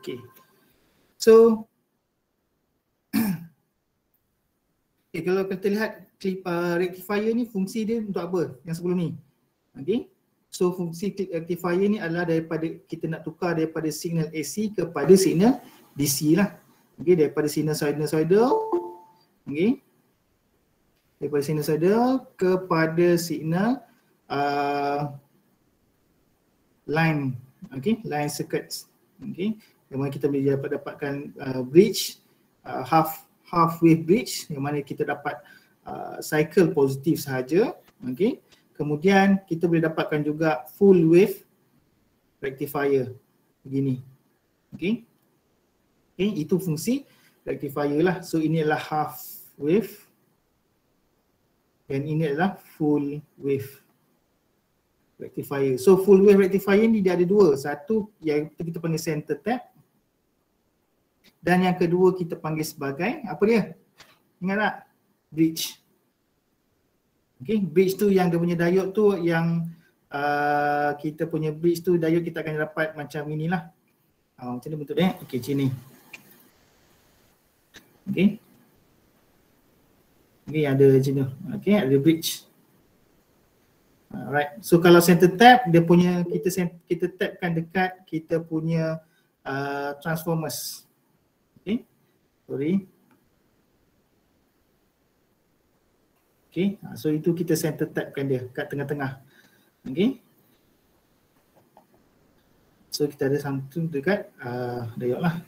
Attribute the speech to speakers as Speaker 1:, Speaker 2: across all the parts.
Speaker 1: Okay. So okay, kalau kita lihat clip rectifier ni fungsi dia untuk apa yang sebelum ni. Okay. So fungsi clip rectifier ni adalah daripada kita nak tukar daripada signal AC kepada signal DC lah. Okay, daripada sinusoidal, okay, daripada sinusoidal kepada signal line, okay, line circuits, okay, yang mana kita boleh dapatkan bridge, half wave bridge, yang mana kita dapat cycle positif sahaja, okay. Kemudian kita boleh dapatkan juga full wave rectifier begini, okay. Okay, itu fungsi rectifier lah. So ini adalah half wave dan ini adalah full wave rectifier. So full wave rectifier ni dia ada dua. Satu yang kita panggil center tap dan yang kedua kita panggil sebagai apa dia? Ingat tak? Bridge. Okay, bridge tu yang dia punya diode tu yang kita punya bridge tu diode kita akan dapat macam inilah. Macam ni bentuk dia. Okay, macam ni. Okay. Okay, ada macam tu. Okay, ada bridge. Alright. So kalau center tap dia punya kita tapkan dekat kita punya transformers. Okay. Sorry. Okay. So itu kita center tapkan dia kat tengah-tengah. Okay. So kita ada something dekat diode lah.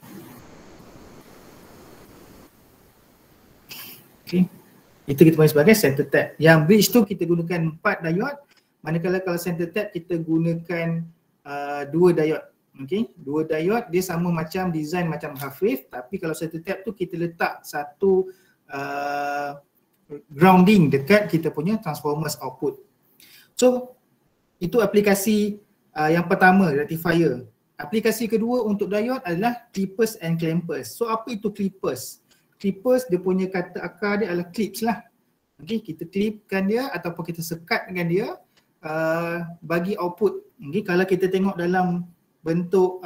Speaker 1: Okay. Itu kita panggil sebagai center tap. Yang bridge tu kita gunakan 4 diode. Manakala kalau center tap kita gunakan 2 diode. Okay. 2 diode dia sama macam design macam half wave, tapi kalau center tap tu kita letak satu grounding dekat kita punya transformers output. So itu aplikasi yang pertama, rectifier. Aplikasi kedua untuk diode adalah clippers and clampers. So apa itu clippers? Clippers dia punya kata akar dia adalah clips lah. Okay, kita clipkan dia ataupun kita sekatkan dia bagi output. Okay, kalau kita tengok dalam bentuk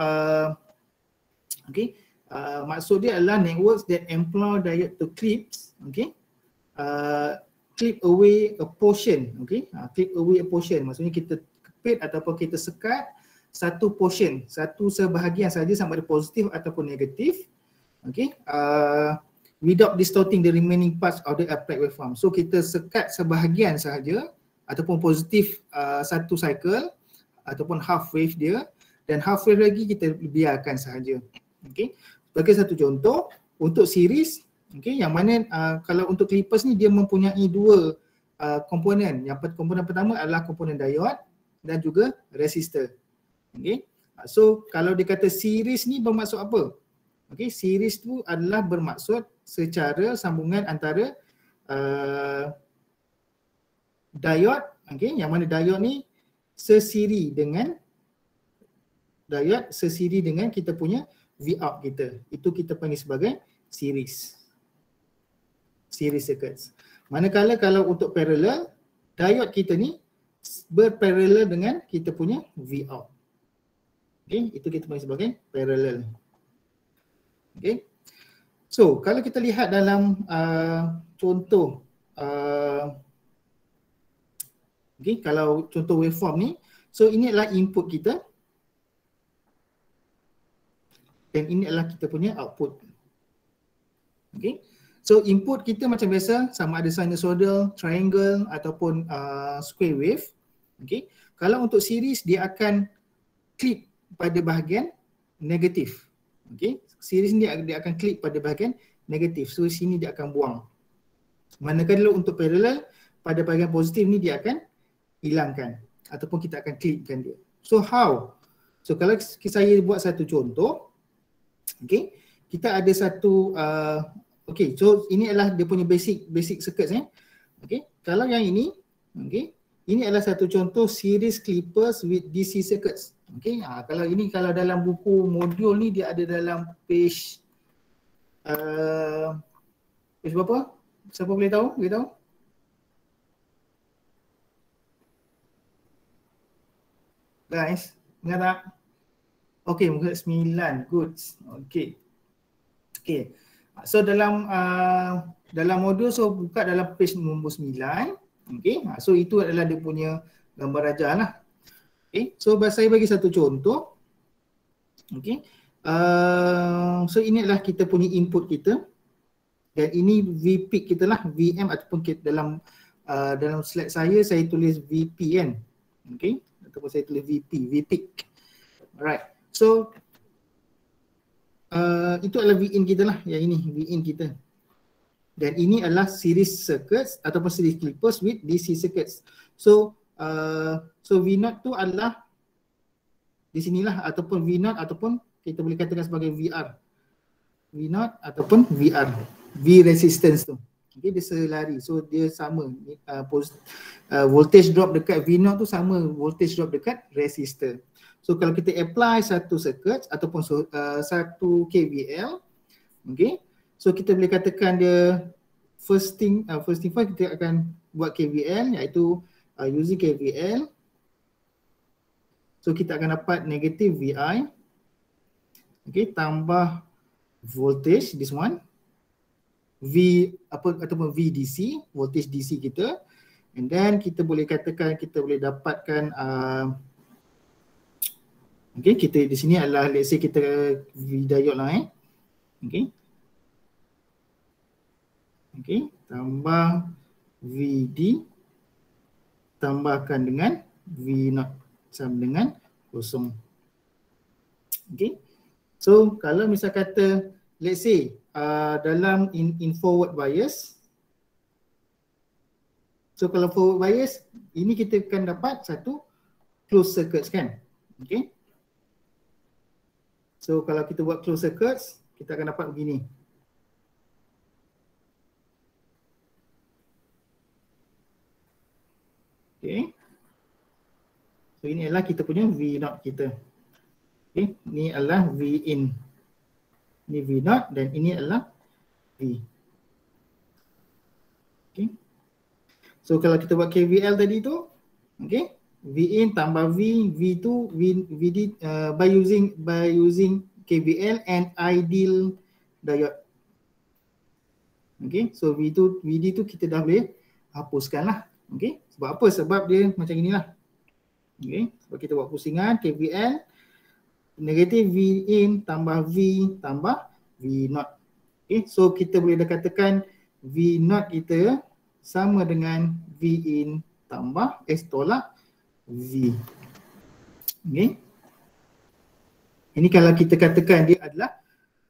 Speaker 1: maksud dia adalah networks that employ diode to clips, okay, clip away a portion, okay, clip away a portion maksudnya kita kepit ataupun kita sekat satu portion, satu sebahagian saja sama ada positif ataupun negatif, okay, without distorting the remaining parts of the applied waveform. So kita sekat sebahagian sahaja ataupun positif satu cycle ataupun half wave dia, dan half wave lagi kita biarkan sahaja. Okay. Sebagai satu contoh untuk series, okay, yang mana kalau untuk clippers ni dia mempunyai dua komponen. Yang komponen pertama adalah komponen diode dan juga resistor. Okay. So kalau dia kata series ni bermaksud apa? Okay, series tu adalah bermaksud secara sambungan antara diode, okay, yang mana diode ni sesiri dengan kita punya Vout kita. Itu kita panggil sebagai series circuits. Manakala kalau untuk parallel, diode kita ni berparallel dengan kita punya Vout. Okay, itu kita panggil sebagai parallel. Okay. So kalau kita lihat dalam contoh okay, kalau contoh waveform ni, so ini adalah input kita dan ini adalah kita punya output. Okay. So input kita macam biasa sama ada sinusoidal, triangle ataupun square wave. Okay. Kalau untuk series dia akan clip pada bahagian negatif. Okay. Series ni dia akan klik pada bahagian negatif. So sini dia akan buang. Manakala untuk parallel pada bahagian positif ni dia akan hilangkan ataupun kita akan klikkan dia. So how? So kalau saya buat satu contoh, okay, kita ada satu okay, so ini adalah dia punya basic circuits okay. Kalau yang ini, okay, ini adalah satu contoh series clippers with DC circuits. Okay, kalau ini kalau dalam buku modul ni dia ada dalam page page berapa? Siapa boleh tahu? Boleh tahu? Guys, ingat tak? Okey, muka 9. Good. Okey. Okey. So dalam modul, so buka dalam page nombor 9. Okey. So itu adalah dia punya gambar rajah lah. Okey. So saya bagi satu contoh. Okey. So ini adalah kita punya input kita. Dan ini VPIC kita lah, VM ataupun kita dalam slide saya tulis VP kan. Okey. Ataupun saya tulis VPIC. Alright. So itu adalah VIN kita lah, yang ini VIN kita. Dan ini adalah series circuits ataupun series clippers with DC circuits. So V0 tu adalah di sinilah, ataupun V0 ataupun kita boleh katakan sebagai VR. V0 ataupun VR. V resistance tu. Okay, dia selari. So dia sama. Voltage drop dekat V0 tu sama voltage drop dekat resistor. So kalau kita apply satu circuit ataupun satu KVL, okay, so kita boleh katakan dia first thing first kita akan buat KVL, iaitu using KVL. So kita akan dapat negative VI, okay, tambah voltage this one ataupun VDC, voltage DC kita, and then kita boleh katakan kita boleh dapatkan okay, kita di sini adalah let's say kita V diode lah okay, tambah VD tambahkan dengan V0 sama dengan kosong. Okay, so kalau misal kata let's say dalam in forward bias, so kalau forward bias ini kita akan dapat satu closed circuits kan. Okay, so kalau kita buat closed circuits, kita akan dapat begini. Okay, so ini adalah kita punya V0 kita. Okay, ini adalah Vin. Ini V0 dan ini adalah V. Okay, so kalau kita buat KVL tadi tu, okay, Vin tambah V, V2, VD by using KVL and ideal diode. Okay, so V2, VD tu kita dah boleh hapuskan lah. Okay, sebab apa? Sebab dia macam inilah. Okay, sebab kita buat pusingan KVL, negatif Vin tambah V tambah V0. Okay, so kita boleh dah katakan V0 kita sama dengan Vin tambah tolak V. Okay, ini kalau kita katakan dia adalah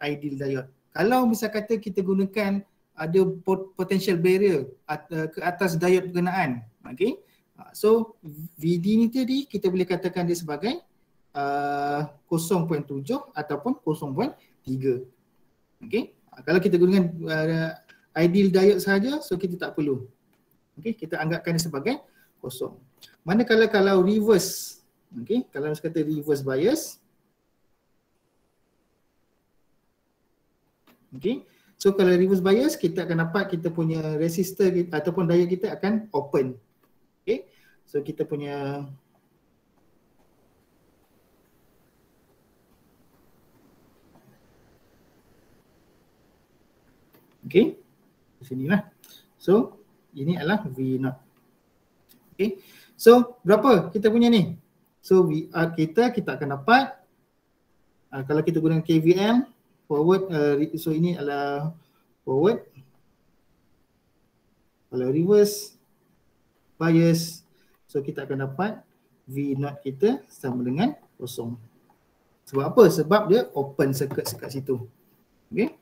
Speaker 1: ideal diode. Kalau misal kata kita gunakan ada potential barrier ke atas diode berkenaan, okay, so VD ni tadi kita boleh katakan dia sebagai 0.7 ataupun 0.3. Okay, kalau kita gunakan ideal diode saja, so kita tak perlu. Okay, kita anggapkan dia sebagai kosong. Manakala kalau reverse, okay, kalau kita kata reverse bias, okay, so kalau reverse bias kita akan dapat kita punya resistor kita, ataupun diode kita akan open. Okay, so kita punya okay, di sinilah. So ini adalah V0. Okay, so berapa kita punya ni? So VR kita akan dapat kalau kita gunakan KVL forward, so ini adalah forward. Kalau reverse bias, so kita akan dapat V0 kita sama dengan kosong. Sebab apa? Sebab dia open circuit kat situ. Okay,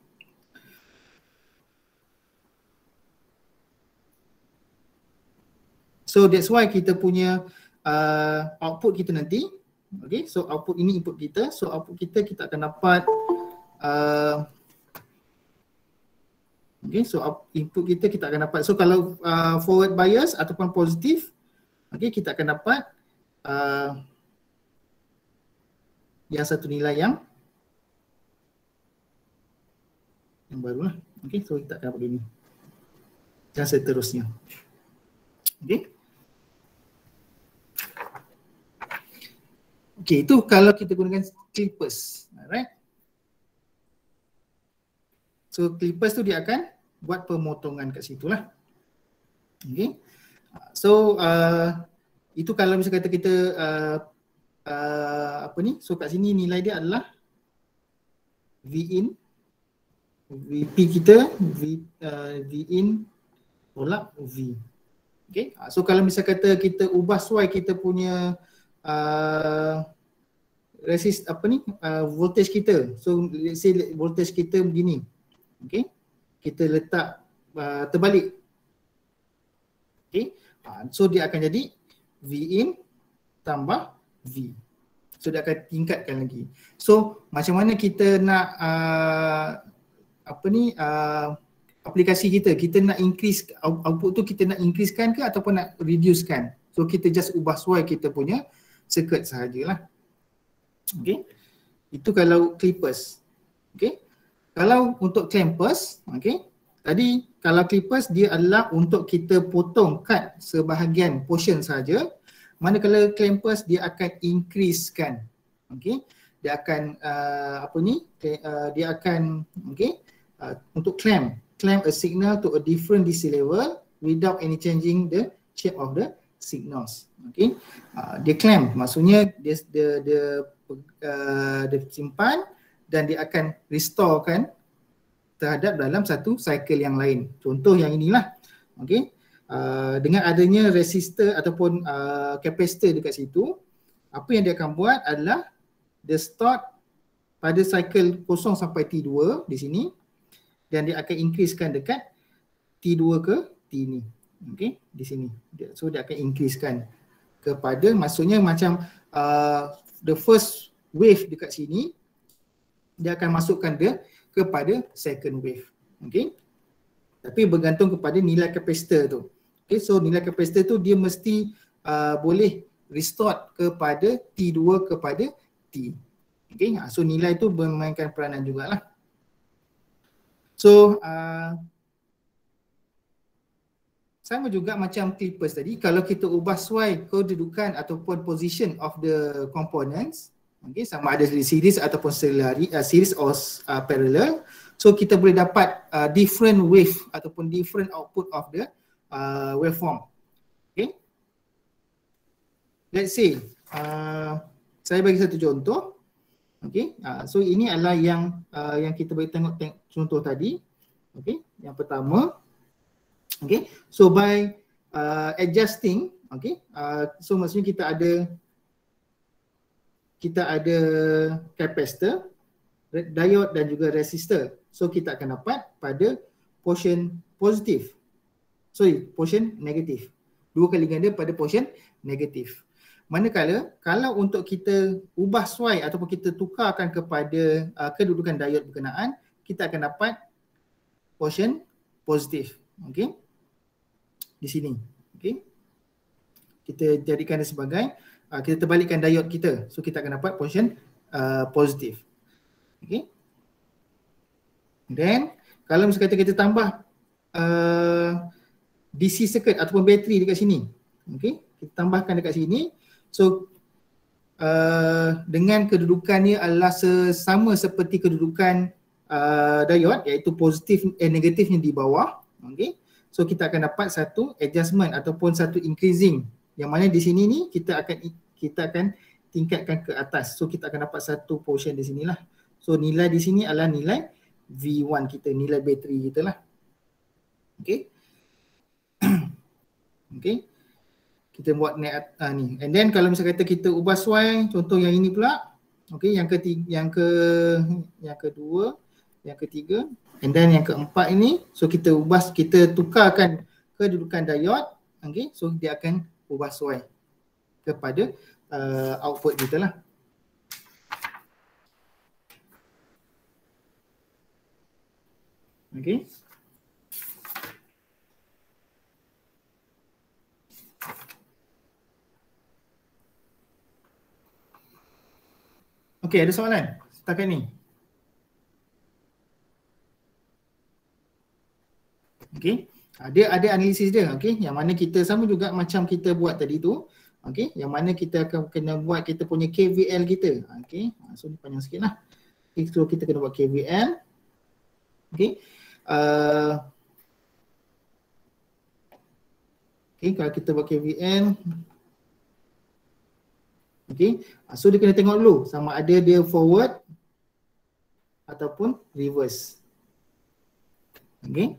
Speaker 1: so that's why kita punya output kita nanti, okay, so output ini input kita, so output kita akan dapat okay, so input kita akan dapat, so kalau forward bias ataupun positif, okay, kita akan dapat yang satu nilai yang baru lah. Okay, so kita akan dapat ini dan seterusnya. Okay. Okay, itu kalau kita gunakan clippers. Alright. So clippers tu dia akan buat pemotongan kat situ lah. Okay. So itu kalau misalnya kata kita apa ni, so kat sini nilai dia adalah V in, VP kita, V in tolak V. Okay. So kalau misalnya kata kita ubah sesuai kita punya voltage kita. So let's say voltage kita begini. Okay. Kita letak terbalik. Okay. So dia akan jadi V in tambah V. So dia akan tingkatkan lagi. So macam mana kita nak aplikasi kita nak increase output tu, kita nak increasekan ke ataupun nak reducekan. So kita just ubah sesuai kita punya circuit sahajalah. Okay. Itu kalau clippers. Okay. Kalau untuk clampers, okay. Tadi kalau clippers dia adalah untuk kita potong, cut sebahagian portion saja. Manakala clampers dia akan increasekan. Okay. Dia akan dia akan untuk clamp a signal to a different DC level without any changing the shape of the signals. Okay. Dia clamp maksudnya dia simpan dan dia akan restorekan terhadap dalam satu cycle yang lain. Contoh yang inilah. Okay. Dengan adanya resistor ataupun capacitor dekat situ, apa yang dia akan buat adalah dia start pada cycle 0 sampai T2 di sini dan dia akan increasekan dekat T2 ke T ni. Okay, di sini. So dia akan increasekan kepada, maksudnya macam the first wave dekat sini dia akan masukkan dia kepada second wave. Okay. Tapi bergantung kepada nilai capacitor tu. Okay, so nilai capacitor tu dia mesti boleh restore kepada T2 kepada T. Okay, so nilai tu memainkan peranan jugalah. So sama juga macam clippers tadi, kalau kita ubah sesuai kedudukan ataupun position of the components, okay, sama ada di series ataupun series or parallel, so kita boleh dapat different wave ataupun different output of the waveform. Okay. Let's say saya bagi satu contoh. Okay. So ini adalah yang kita boleh tengok contoh tadi. Okay. Yang pertama. Okay. So by adjusting, okay. So maksudnya kita ada capacitor, diode dan juga resistor. So kita akan dapat pada portion positif. Portion negatif. 2 kali ganda pada portion negatif. Manakala kalau untuk kita ubah sesuai ataupun kita tukarkan kepada kedudukan diode berkenaan, kita akan dapat portion positif. Okey. Di sini. Okey. Kita jadikan dia sebagai kita terbalikkan diode kita. So kita akan dapat portion positif. Okey. Then kalau misalnya kita tambah DC circuit ataupun bateri dekat sini. Okey, kita tambahkan dekat sini. So dengan kedudukannya adalah sama seperti kedudukan diode, iaitu positif negatifnya di bawah. Okey. So kita akan dapat satu adjustment ataupun satu increasing, yang mana di sini ni kita akan tingkatkan ke atas. So kita akan dapat satu portion di sinilah. So nilai di sini adalah nilai V1 kita, nilai bateri kita lah. Okey. Okey. Kita buat ni. And then kalau misalnya kata kita ubah sesuai, contoh yang ini pula. Okey, yang kedua, yang ketiga, and then yang keempat ini. So kita tukarkan kedudukan diode. Okey, so dia akan ubah sesuai kepada output kita lah. Okey. Okey, ada soalan setakat ni? Okey. Dia ada analisis dia, okey, yang mana kita sama juga macam kita buat tadi tu. Okey, yang mana kita akan kena buat kita punya KVL kita. Okey, so ni panjang sikit lah. Okay, so kita kena buat KVL. Okey. Okey, kalau kita buat KVL, okey, so dia kena tengok dulu sama ada dia forward ataupun reverse. Okey.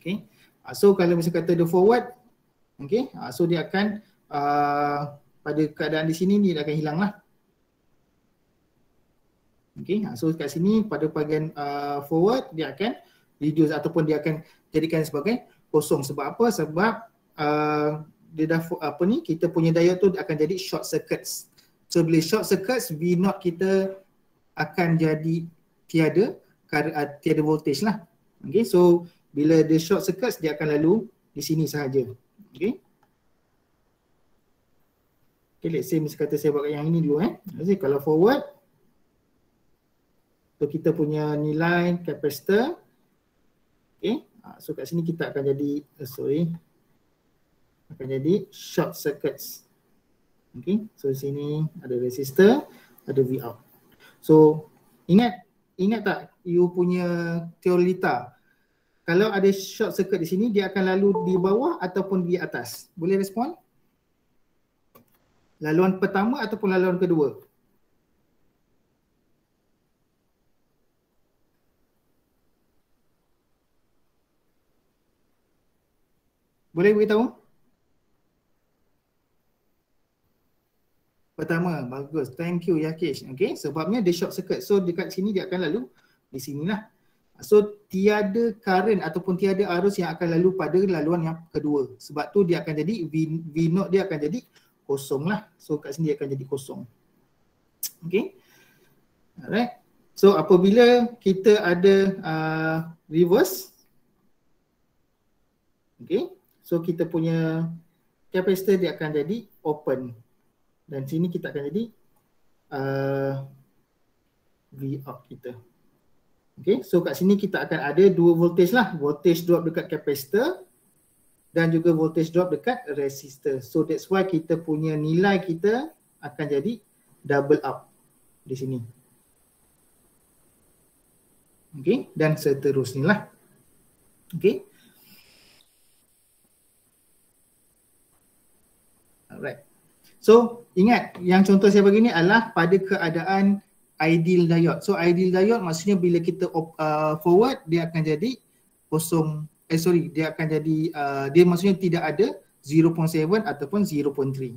Speaker 1: Okey. So kalau misalnya kata dia forward, okey, so dia akan pada keadaan di sini dia akan hilang lah. Okey, so kat sini pada bahagian forward dia akan reduce ataupun dia akan jadikan sebagai kosong. Sebab apa? Sebab dia dah kita punya diode tu akan jadi short circuits. So bila short circuits, V0 kita akan jadi tiada voltage lah. Okey, so bila dia short circuits dia akan lalu di sini sahaja. Okey. Okay, let's say misalnya kata saya buat yang ini dulu Jadi kalau forward, so kita punya nilai kapasitor. Okay, so kat sini kita akan jadi, akan jadi short circuits. Okay, so di sini ada resistor, ada Vout. So ingat tak you punya teorita, kalau ada short circuit di sini dia akan lalu di bawah ataupun di atas? Boleh respon? Laluan pertama ataupun laluan kedua? Boleh beritahu? Pertama, bagus. Thank you Yakish. Okay, sebabnya dia short circuit. So dekat sini dia akan lalu di sinilah. So tiada current ataupun tiada arus yang akan lalu pada laluan yang kedua. Sebab tu dia akan jadi V0 dia akan jadi kosong lah. So kat sini dia akan jadi kosong. Okay. Alright. So apabila kita ada reverse, okay, so kita punya kapasitor dia akan jadi open. Dan sini kita akan jadi Vout kita. Okay, so kat sini kita akan ada dua voltage lah. Voltage drop dekat kapasitor dan juga voltage drop dekat resistor. So that's why kita punya nilai kita akan jadi double up di sini. Okay, dan seterusnya lah. Okay. Alright. So ingat yang contoh saya bagi ni adalah pada keadaan ideal diode. So ideal diode maksudnya bila kita forward dia akan jadi kosong. Dia akan jadi dia maksudnya tidak ada 0.7 ataupun 0.3.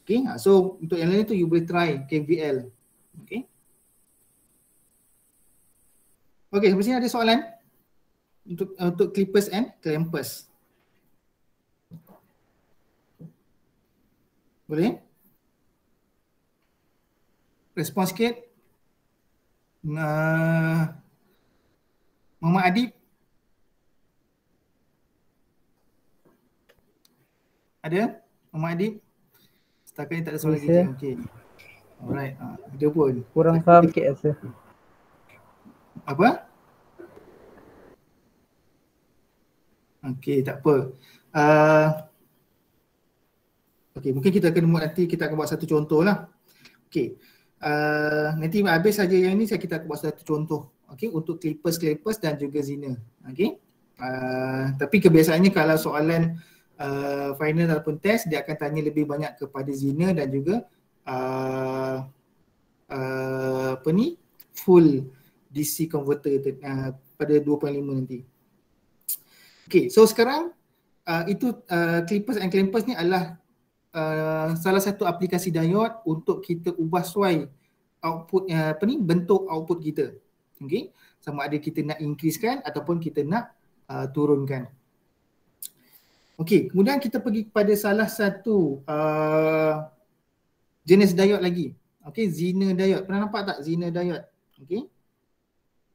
Speaker 1: Okay, so untuk yang lain tu you boleh try KVL. Okay. Okay, sampai sini ada soalan untuk clippers and clampers. Boleh? Respon sikit. Muhammad Adib. Ada? Muhammad Adib? Setakat ni tak ada soalan lagi. Okay. Alright. Dia pun.
Speaker 2: Kurang faham sikit rasa.
Speaker 1: Apa? Okay, tak apa. Okay, mungkin kita akan nanti kita akan buat satu contoh lah. Okay. Nanti habis saja yang ni kita akan buat satu contoh. Okay, untuk clippers dan juga Zener. Okay. Tapi kebiasaannya kalau soalan final ataupun test dia akan tanya lebih banyak kepada Zener dan juga full DC converter pada 2.5 nanti. Okay, so sekarang itu clippers and clampers ni adalah salah satu aplikasi diode untuk kita ubah suai output bentuk output kita. Okay, sama ada kita nak increasekan ataupun kita nak turunkan. Okay, kemudian kita pergi kepada salah satu jenis diode lagi. Okay, Zener diode. Pernah nampak tak Zener diode? Okay,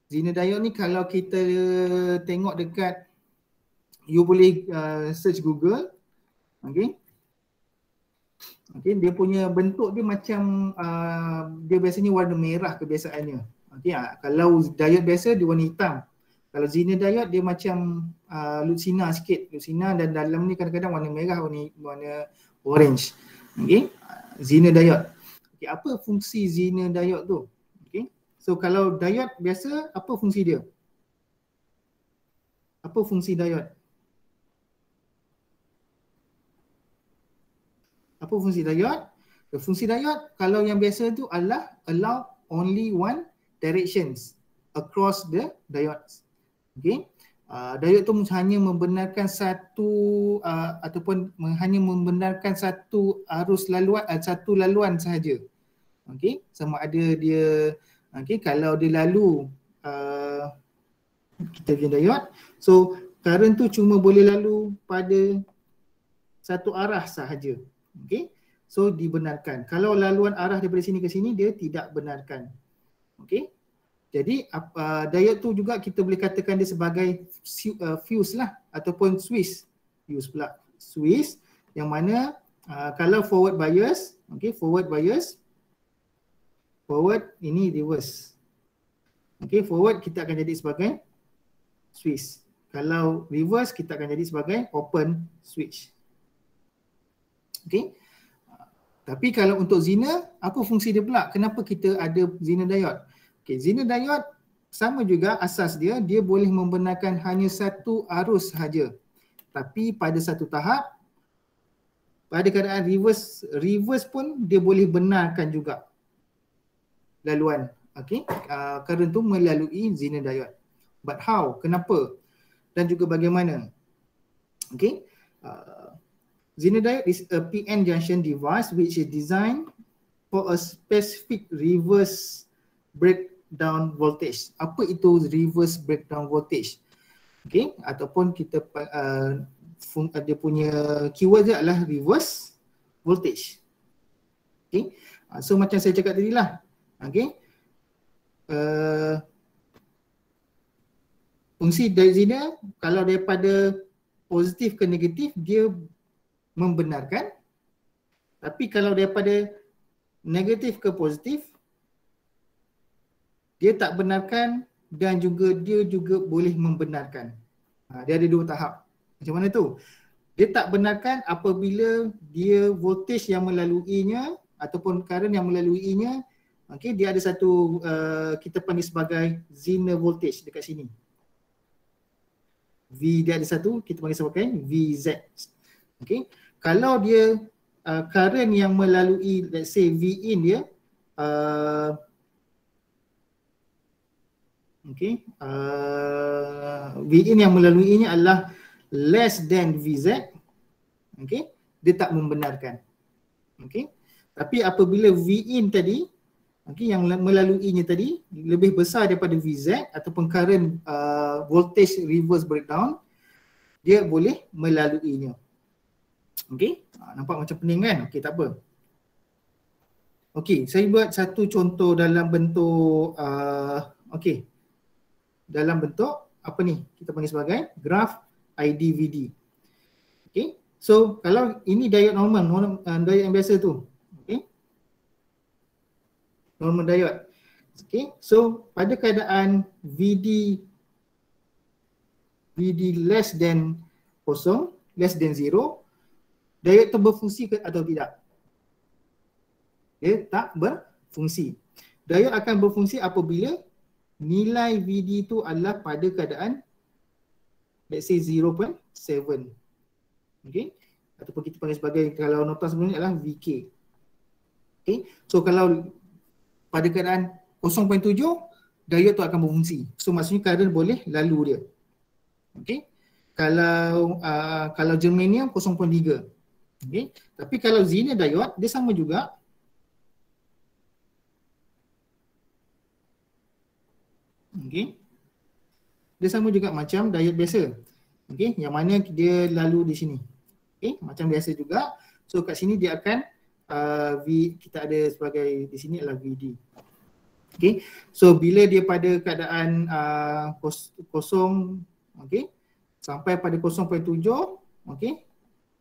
Speaker 1: Zener diode ni kalau kita tengok dekat, you boleh search Google. Okay, Okey, dia punya bentuk dia macam dia biasanya warna merah kebiasaannya. Okey, kalau diode biasa dia warna hitam. Kalau Zener diode dia macam Lucina sikit, Lucina, dan dalam ni kadang-kadang warna merah, warna orange. Okey, Zener diode. Okey, apa fungsi Zener diode tu? Okey. So kalau diode biasa, apa fungsi dia? Apa fungsi diode? Apa fungsi diode? Fungsi diode kalau yang biasa tu adalah allow only one directions across the diodes. Okay. Diode tu hanya membenarkan satu ataupun hanya membenarkan satu arus laluan, satu laluan sahaja. Okay. Sama ada dia, okay, kalau dia lalu kita punya diode, so current tu cuma boleh lalu pada satu arah sahaja. Okay. So dibenarkan. Kalau laluan arah daripada sini ke sini, dia tidak benarkan. Okay. Jadi diode tu juga kita boleh katakan dia sebagai fuse lah, ataupun switch. Fuse pula. Switch yang mana kalau forward bias, okay, forward bias, forward ini reverse. Okay, forward kita akan jadi sebagai switch. Kalau reverse kita akan jadi sebagai open switch. Okay. Tapi kalau untuk Zener, apa fungsi dia pula? Kenapa kita ada Zener diode? Okay, Zener diode sama juga asas dia, dia boleh membenarkan hanya satu arus sahaja. Tapi pada satu tahap, pada keadaan reverse pun dia boleh benarkan juga laluan. Okay, current tu melalui Zener diode. But how? Kenapa? Dan juga bagaimana? Okay. Zener diode is a PN junction device which is designed for a specific reverse breakdown voltage. Apa itu reverse breakdown voltage? Okay, ataupun kita dia punya keyword dia adalah reverse voltage. Okay, so macam saya cakap tadi lah. Okay, fungsi Zener kalau daripada positif ke negatif dia membenarkan, tapi kalau daripada negatif ke positif dia tak benarkan, dan juga dia juga boleh membenarkan. Dia ada dua tahap. Macam mana tu? Dia tak benarkan apabila dia voltage yang melaluinya ataupun current yang melaluinya, okay, dia ada satu kita panggil sebagai Zener voltage dekat sini. V dia ada satu, kita panggil sebagai VZ. Okay. Kalau dia current yang melalui, let's say V in dia, okay, V in yang melaluinya adalah less than VZ, okay, dia tak membenarkan. Okay. Tapi apabila V in tadi, okay, yang melaluinya tadi lebih besar daripada VZ ataupun current voltage reverse breakdown, dia boleh melaluinya. Okey, nampak macam pening kan? Okey, tak apa. Okey, saya buat satu contoh dalam bentuk okey. Dalam bentuk apa ni? Kita panggil sebagai graf IDVD. Okey. So, kalau ini diode normal, diode yang biasa tu. Okey. Normal diode. Okey. So, pada keadaan VD less than 0, less than 0, diode tu berfungsi atau tidak? Dia tak berfungsi. Diode akan berfungsi apabila nilai VD tu adalah pada keadaan let's say 0.7. Okay. Ataupun kita panggil sebagai, kalau nota sebelumnya adalah VK. Okay. So kalau pada keadaan 0.7, diode tu akan berfungsi. So maksudnya current boleh lalu dia. Okay. Kalau germanium 0.3. Okay. Tapi kalau Zener diode dia sama juga. Okay. Dia sama juga macam diode biasa. Okay. Yang mana dia lalu di sini. Okay. Macam biasa juga. So kat sini dia akan kita ada sebagai di sini adalah VD. Okay. So bila dia pada keadaan kosong, okay, sampai pada 0.7, okay,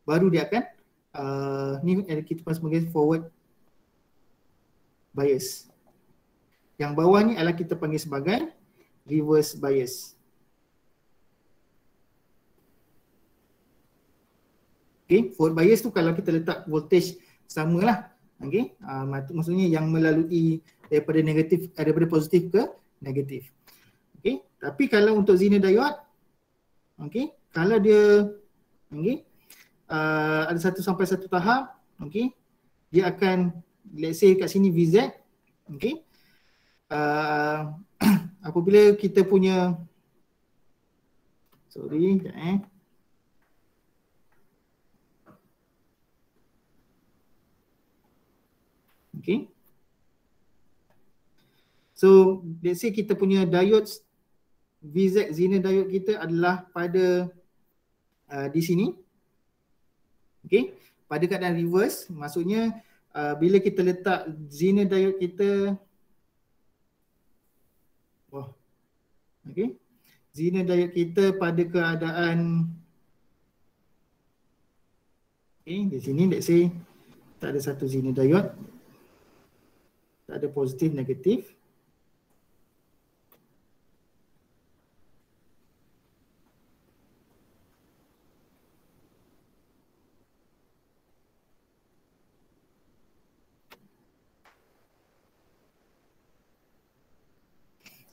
Speaker 1: baru dia akan ni kita panggil sebagai forward bias. Yang bawah ni adalah kita panggil sebagai reverse bias. Okay, forward bias tu kalau kita letak voltage samalah. Okay, maksudnya yang melalui daripada positif ke negatif. Okay, tapi kalau untuk Zener diode, okay, kalau dia ada sampai satu tahap, okay, dia akan, let's say kat sini VZ, okay, apabila kita punya, okay. So let's say kita punya diodes VZ Zener diode kita adalah pada di sini. Okay. Pada keadaan reverse, maksudnya bila kita letak Zener diode kita, okay, Zener diode kita pada keadaan, okay, di sini let's say tak ada satu Zener diode, tak ada positif negatif.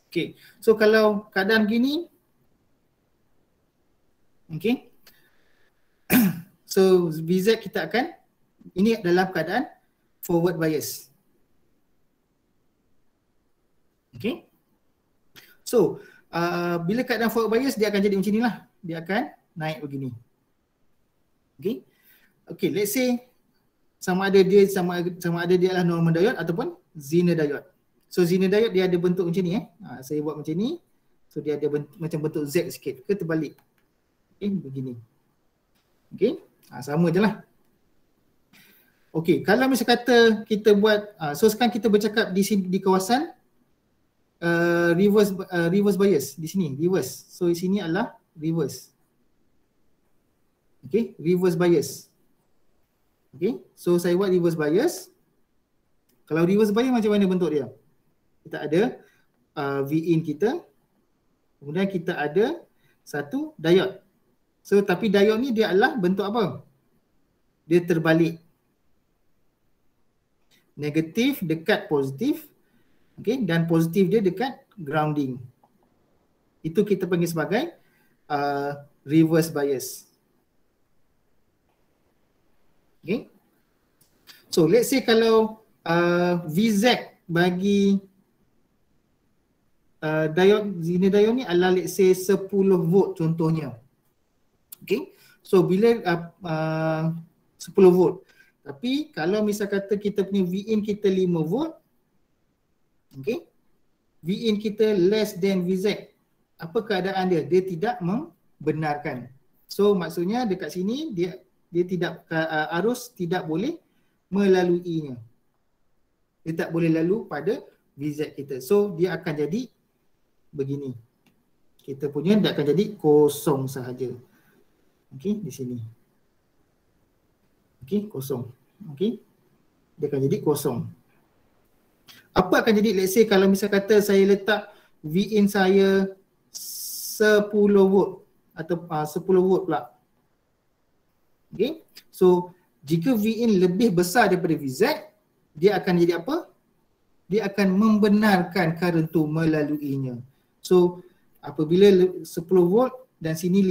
Speaker 1: Okay, so kalau keadaan gini, okay, so VZ kita akan, ini dalam keadaan forward bias. Okay, so bila keadaan forward bias dia akan jadi macam ni lah, dia akan naik begini. Okay, okay, let's say sama ada dia adalah normal diode ataupun Zener diode. So Zener diode dia ada bentuk macam ni saya buat macam ni. So dia ada macam bentuk Z sikit ke terbalik. Okay, begini. Okay, sama je lah. Okay, kalau misal kata kita buat, so sekarang kita bercakap di sini, di kawasan reverse bias di sini, reverse. So di sini adalah reverse. Okay, reverse bias. Okay, so saya buat reverse bias. Kalau reverse bias macam mana bentuk dia? Kita ada V-in kita, kemudian kita ada satu diode. So tapi diode ni dia adalah bentuk apa? Dia terbalik. Negatif dekat positif, okay, dan positif dia dekat grounding. Itu kita panggil sebagai reverse bias. Okay. So let's say kalau VZ bagi diode Zener diode ni adalah let's say 10 volt contohnya. Okay. So bila 10 volt. Tapi kalau misal kata kita punya V-in kita 5 volt, okay, V-in kita less than VZ, apa keadaan dia? Dia tidak membenarkan. So maksudnya dekat sini dia tidak, arus tidak boleh melaluinya. Dia tak boleh lalu pada VZ kita. So dia akan jadi begini. Kita punya dia akan jadi kosong sahaja. Okey, di sini. Okey, kosong. Okey. Dia akan jadi kosong. Apa akan jadi, let's say kalau misal kata saya letak V-in saya 10 volt atau 10 volt pula. Okey. So jika V-in lebih besar daripada VZ, dia akan jadi apa? Dia akan membenarkan current tu melaluinya. So apabila 10 volt dan sini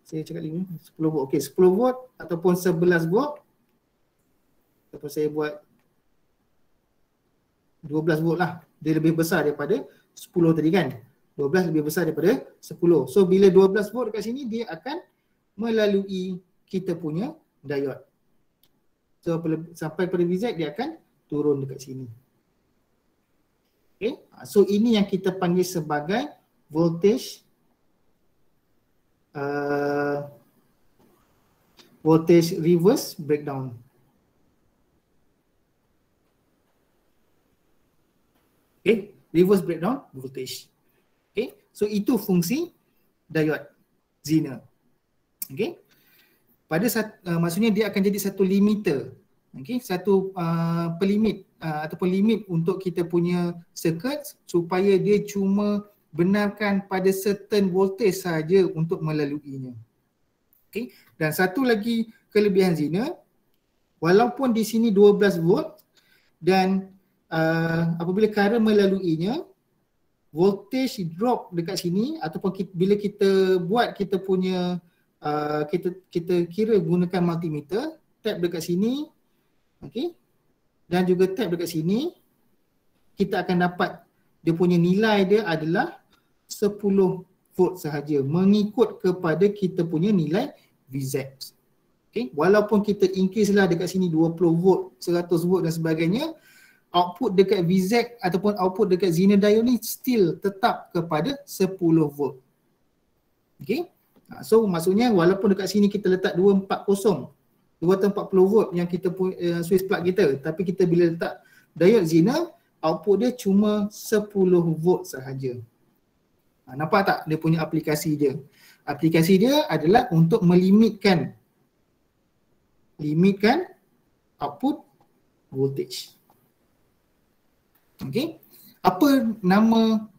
Speaker 1: saya cakap 10 volt. Okey, 10 volt ataupun 11 volt. Ataupun saya buat 12 volt lah. Dia lebih besar daripada 10 tadi kan. 12 lebih besar daripada 10. So bila 12 volt dekat sini dia akan melalui kita punya diode. So sampai pada VZ dia akan turun dekat sini. Okay. So ini yang kita panggil sebagai voltage voltage reverse breakdown. Okay, reverse breakdown voltage. Okay, so itu fungsi diode Zener. Okay, maksudnya dia akan jadi satu limiter. Okey, satu pelimit ataupun limit untuk kita punya circuit supaya dia cuma benarkan pada certain voltage saja untuk melaluinya. Okey, dan satu lagi kelebihan Zener, walaupun di sini 12 volt dan apabila current melaluinya, voltage drop dekat sini ataupun bila kita buat kita punya kita kira gunakan multimeter, tab dekat sini, okey, dan juga tab dekat sini, kita akan dapat dia punya nilai dia adalah 10 volt sahaja mengikut kepada kita punya nilai VZ. Okay. Walaupun kita increase lah dekat sini 20 volt, 100 volt dan sebagainya, output dekat VZ ataupun output dekat Zener diode ni still tetap kepada 10 volt. Okay. So maksudnya walaupun dekat sini kita letak 240 volt yang kita switch plug kita, tapi kita bila letak diode Zener, output dia cuma 10 volt sahaja. Nampak tak dia punya aplikasi dia? Aplikasi dia adalah untuk melimitkan output voltage. Okey. Apa nama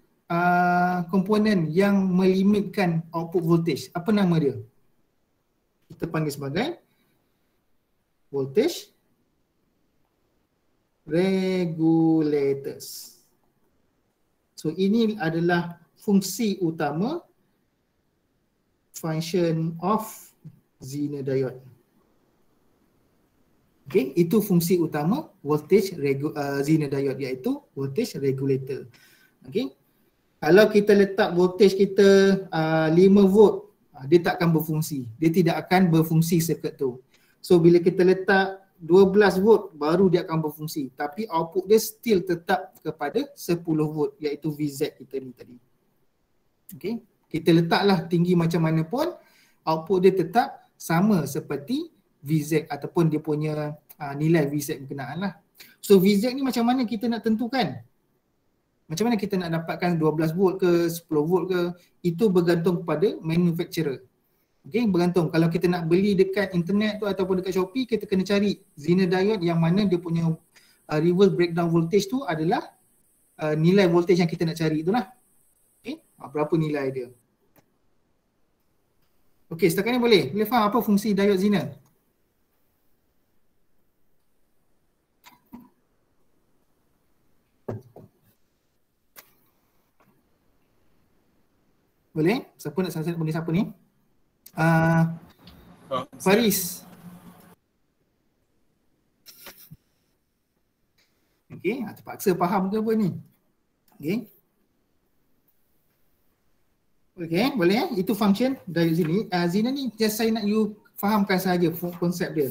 Speaker 1: komponen yang melimitkan output voltage? Apa nama dia? Kita panggil sebagai voltage regulators. So ini adalah fungsi utama function of Zener diode. Okay, itu fungsi utama voltage Zener diode, iaitu voltage regulator. Okay. Kalau kita letak voltage kita 5 volt, dia tak akan berfungsi. Dia tidak akan berfungsi circuit tu. So bila kita letak 12 volt baru dia akan berfungsi, tapi output dia still tetap kepada 10 volt, iaitu VZ kita ni tadi. Okay. Kita letaklah tinggi macam mana pun, output dia tetap sama seperti VZ ataupun dia punya nilai VZ berkenaan lah. So VZ ni macam mana kita nak tentukan? Macam mana kita nak dapatkan 12 volt ke 10 volt ke? Itu bergantung kepada manufacturer. Okay, bergantung. Kalau kita nak beli dekat internet tu ataupun dekat Shopee, kita kena cari Zener diode yang mana dia punya reverse breakdown voltage tu adalah nilai voltage yang kita nak cari itulah. Okay, berapa nilai dia. Okay, setakat ni boleh faham apa fungsi diode Zener? Boleh? Siapa nak saksikan boleh siapa ni? Faris. Okey, terpaksa faham ke apa ni? Okey. Okey, boleh Itu function diode sini. Zener ni just saya nak you fahamkan sahaja konsep dia.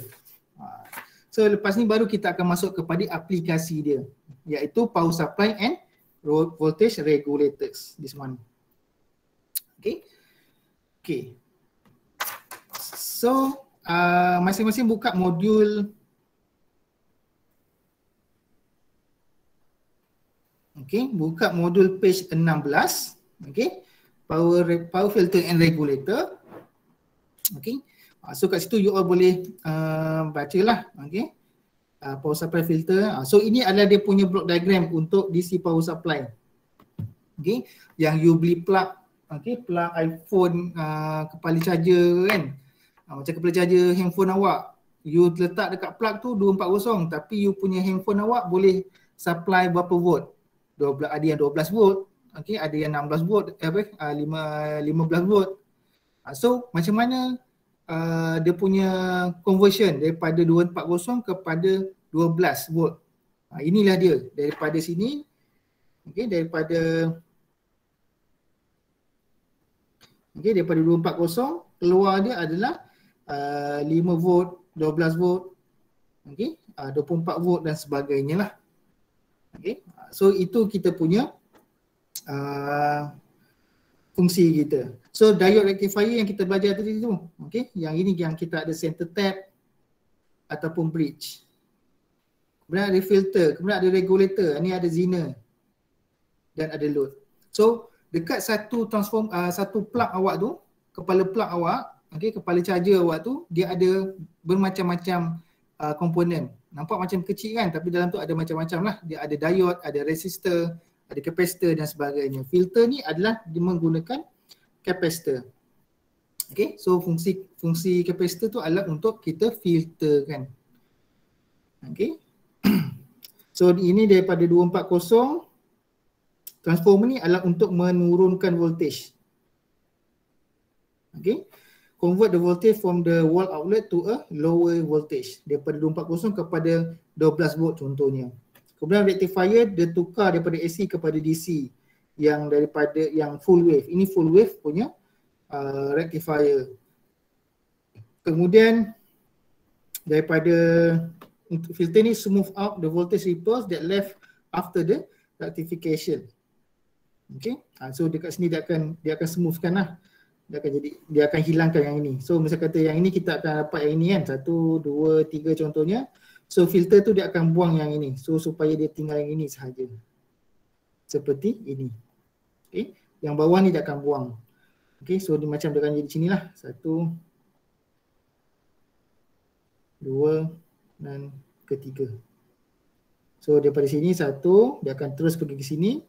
Speaker 1: So lepas ni baru kita akan masuk kepada aplikasi dia, iaitu power supply and voltage regulators. This one. Okay. So masing-masing buka modul. Okay, buka modul page 16. Okay, power filter and regulator. Okay, so kat situ you all boleh bacalah. Okay, power supply filter. So ini adalah dia punya block diagram untuk DC power supply. Okay, yang you beli plug. Okay, plug iPhone kepala charger kan, macam kepala charger handphone awak, you letak dekat plug tu 240, tapi you punya handphone awak boleh supply berapa volt? 12, ada yang 12 volt, okay, ada yang 16 volt, 15 volt. So macam mana dia punya conversion daripada 240 kepada 12 volt. Inilah dia daripada sini, okay, daripada 240 keluar dia adalah 5 volt, 12 volt, okay, 24 volt dan sebagainya lah. Okay. So itu kita punya fungsi kita. So diode rectifier yang kita belajar tadi tu, okay, yang ini yang kita ada center tap ataupun bridge. Kemudian ada filter, kemudian ada regulator, ini ada Zener dan ada load. So dekat satu plug awak tu, kepala plug awak, okay, kepala charger awak tu dia ada bermacam-macam komponen. Nampak macam kecil kan, tapi dalam tu ada macam-macam lah. Dia ada diode, ada resistor, ada kapasitor dan sebagainya. Filter ni adalah dia menggunakan kapasitor. Okay, so fungsi kapasitor tu adalah untuk kita filterkan. Okay. So ini daripada 240, transformer ni adalah untuk menurunkan voltage. Okay. Convert the voltage from the wall outlet to a lower voltage. Daripada 240 kepada 12 volt contohnya. Kemudian rectifier dia tukar daripada AC kepada DC yang daripada yang full wave. Ini full wave punya rectifier. Kemudian daripada untuk filter ni smooth out the voltage ripples that left after the rectification. Okay. So dekat sini dia akan smoothkan lah. Dia akan hilangkan yang ini. So misal kata yang ini kita akan dapat yang ini kan, 1, 2, 3 contohnya. So filter tu dia akan buang yang ini. So supaya dia tinggal yang ini sahaja. Seperti ini. Okay. Yang bawah ni dia akan buang. Okay, so dia macam dia akan jadi sini lah. 1, 2 dan ketiga. So daripada sini 1, dia akan terus pergi ke sini.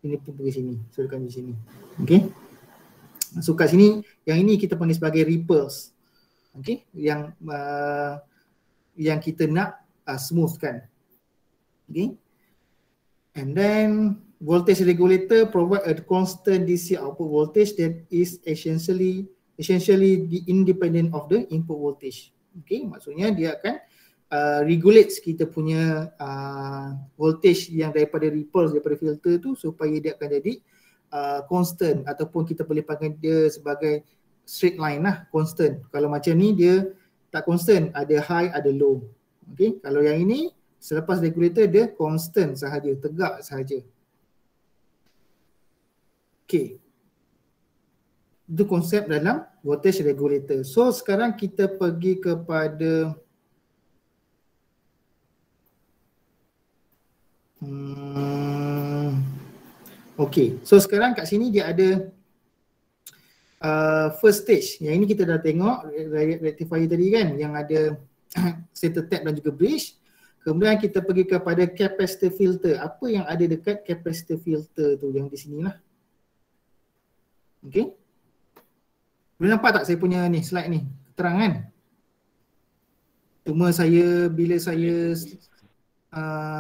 Speaker 1: Ini pun pergi sini. So dia akan di sini. Okay. So kat sini yang ini kita panggil sebagai ripples. Okay, yang kita nak smoothkan. Okay. And then voltage regulator provide a constant DC output voltage that is essentially independent of the input voltage. Okay, maksudnya dia akan regulate kita punya voltage yang daripada ripples daripada filter tu supaya dia akan jadi constant, ataupun kita boleh panggil dia sebagai straight line lah, constant. Kalau macam ni dia tak constant, ada high ada low. Okay, kalau yang ini selepas regulator dia constant sahaja, tegak sahaja. Okay, itu konsep dalam voltage regulator. So sekarang kita pergi kepada okay, so sekarang kat sini dia ada first stage. Yang ini kita dah tengok rectifier tadi kan, yang ada center tap dan juga bridge. Kemudian kita pergi kepada capacitor filter. Apa yang ada dekat capacitor filter tu, yang di sini lah. Okay, boleh nampak tak saya punya ni slide ni, terang kan? Cuma saya bila saya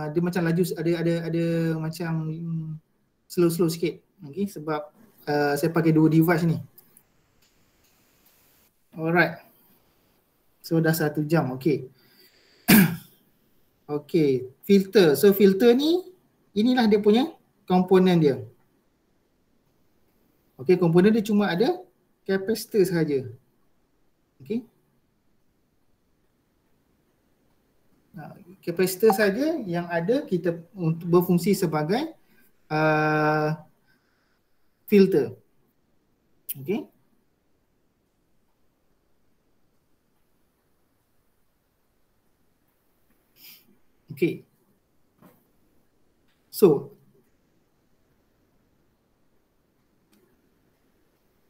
Speaker 1: dia macam laju, ada macam slow sikit. Okay, sebab saya pakai dua device ni. Alright, so dah 1 jam. Okay. Okay, filter. So filter ni, inilah dia punya komponen dia. Okay, komponen dia cuma ada kapasitor sahaja. Okay, kapasitor saja yang ada kita untuk berfungsi sebagai filter. Okay. Okay. So,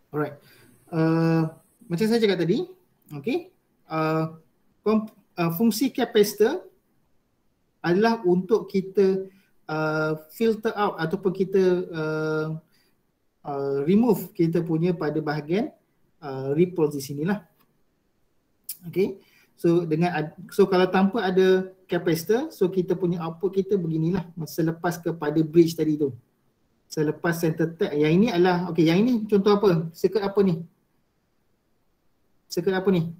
Speaker 1: alright. Macam saya cakap tadi, okay. Fungsi kapasitor adalah untuk kita filter out ataupun kita remove kita punya pada bahagian ripples di sinilah. Okay. So kalau tanpa ada kapasitor, so kita punya output kita beginilah selepas kepada bridge tadi tu. Selepas center tap. Yang ini adalah, okay, yang ini contoh apa? Circuit apa ni? Circuit apa ni?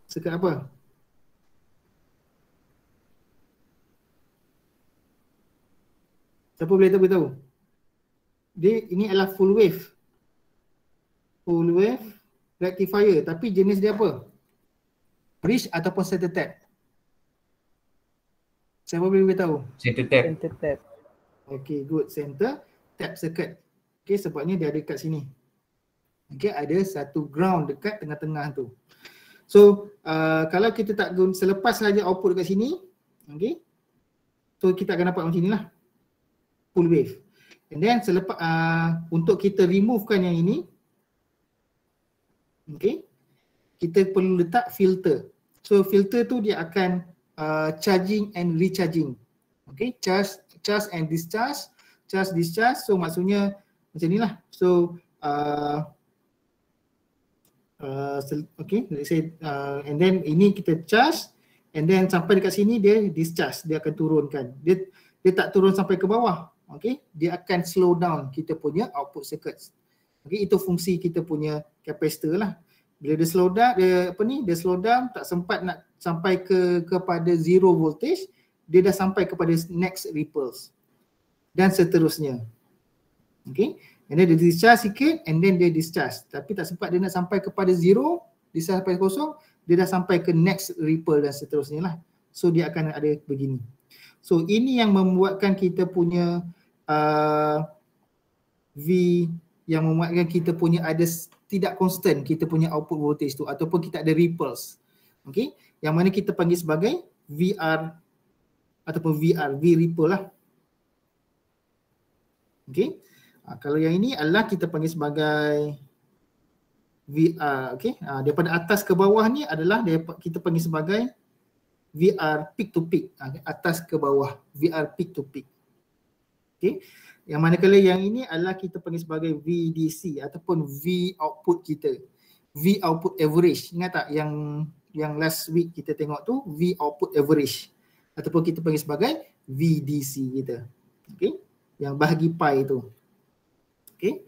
Speaker 1: Circuit apa? Siapa boleh tahu? Dia ini adalah full wave. Full wave rectifier, tapi jenis dia apa? Bridge ataupun center tap? Siapa boleh beritahu?
Speaker 2: Center tap.
Speaker 3: Center tap.
Speaker 1: Okay, good. Center tap circuit. Okay, sebabnya dia ada kat sini. Okay, ada satu ground dekat tengah-tengah tu. So, kalau kita tak guna, selepas saja output dekat sini, okay, so kita akan dapat macam inilah, full wave. And then selepas untuk kita removekan yang ini, Okay, kita perlu letak filter. So filter tu dia akan charging and recharging. Okay, charge and discharge, charge discharge. So maksudnya macam ni lah. So okay, let's say and then ini kita charge and then sampai dekat sini dia discharge, dia akan turunkan. Dia tak turun sampai ke bawah. Okay, dia akan slow down kita punya output circuits. Okay, itu fungsi kita punya capacitor lah. Bila dia slow down, dia slow down, tak sempat nak sampai kepada zero voltage, dia dah sampai kepada next ripples dan seterusnya. Okay, and then dia discharge sikit and then dia discharge, tapi tak sempat dia nak sampai kepada zero, dia sampai kosong, dia dah sampai ke next ripple dan seterusnya lah. So dia akan ada begini. So ini yang membuatkan kita punya V, yang membuatkan kita punya ada tidak constant kita punya output voltage tu, ataupun kita ada ripples. Okay, yang mana kita panggil sebagai VR ataupun V ripple lah. Okay, kalau yang ini adalah kita panggil sebagai VR. Okay, daripada atas ke bawah ni adalah kita panggil sebagai VR peak to peak. Atas ke bawah, VR peak to peak. Okay, yang manakala yang ini adalah kita panggil sebagai VDC ataupun V output kita, V output average. Ingat tak yang last week kita tengok tu, V output average ataupun kita panggil sebagai VDC kita. Okay, yang bahagi pi tu. Okay,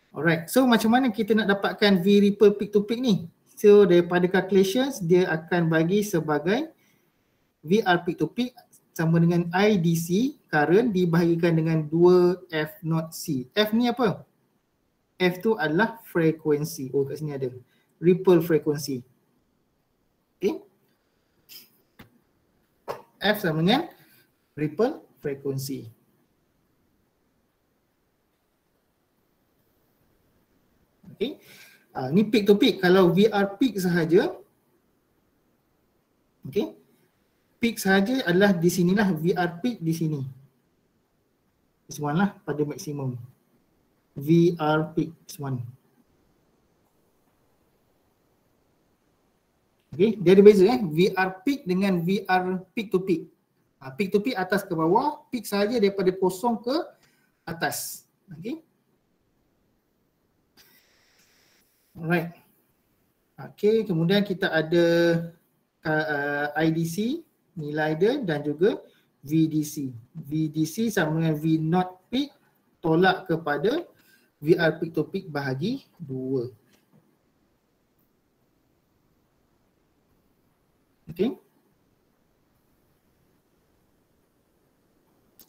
Speaker 1: alright. So macam mana kita nak dapatkan V ripple peak to peak ni? So daripada calculations dia akan bagi sebagai VR peak to peak sama dengan IDC current dibahagikan dengan 2F0C. F ni apa? F tu adalah frekuensi. Oh, kat sini ada ripple frequency. Okay, F sama dengan ripple frequency. Okay, ni peak to peak. Kalau VR peak sahaja, okay, peak sahaja adalah di sinilah, VR peak di sini. This one lah pada maksimum. VR peak, this one. Okay, dia ada beza VR peak dengan VR peak to peak. Peak to peak atas ke bawah, peak sahaja daripada kosong ke atas. Okay. Alright. Okay, kemudian kita ada IDC, nilai dia, dan juga VDC. VDC sama dengan V0 peak tolak kepada VR peak to peak bahagi 2. Okay.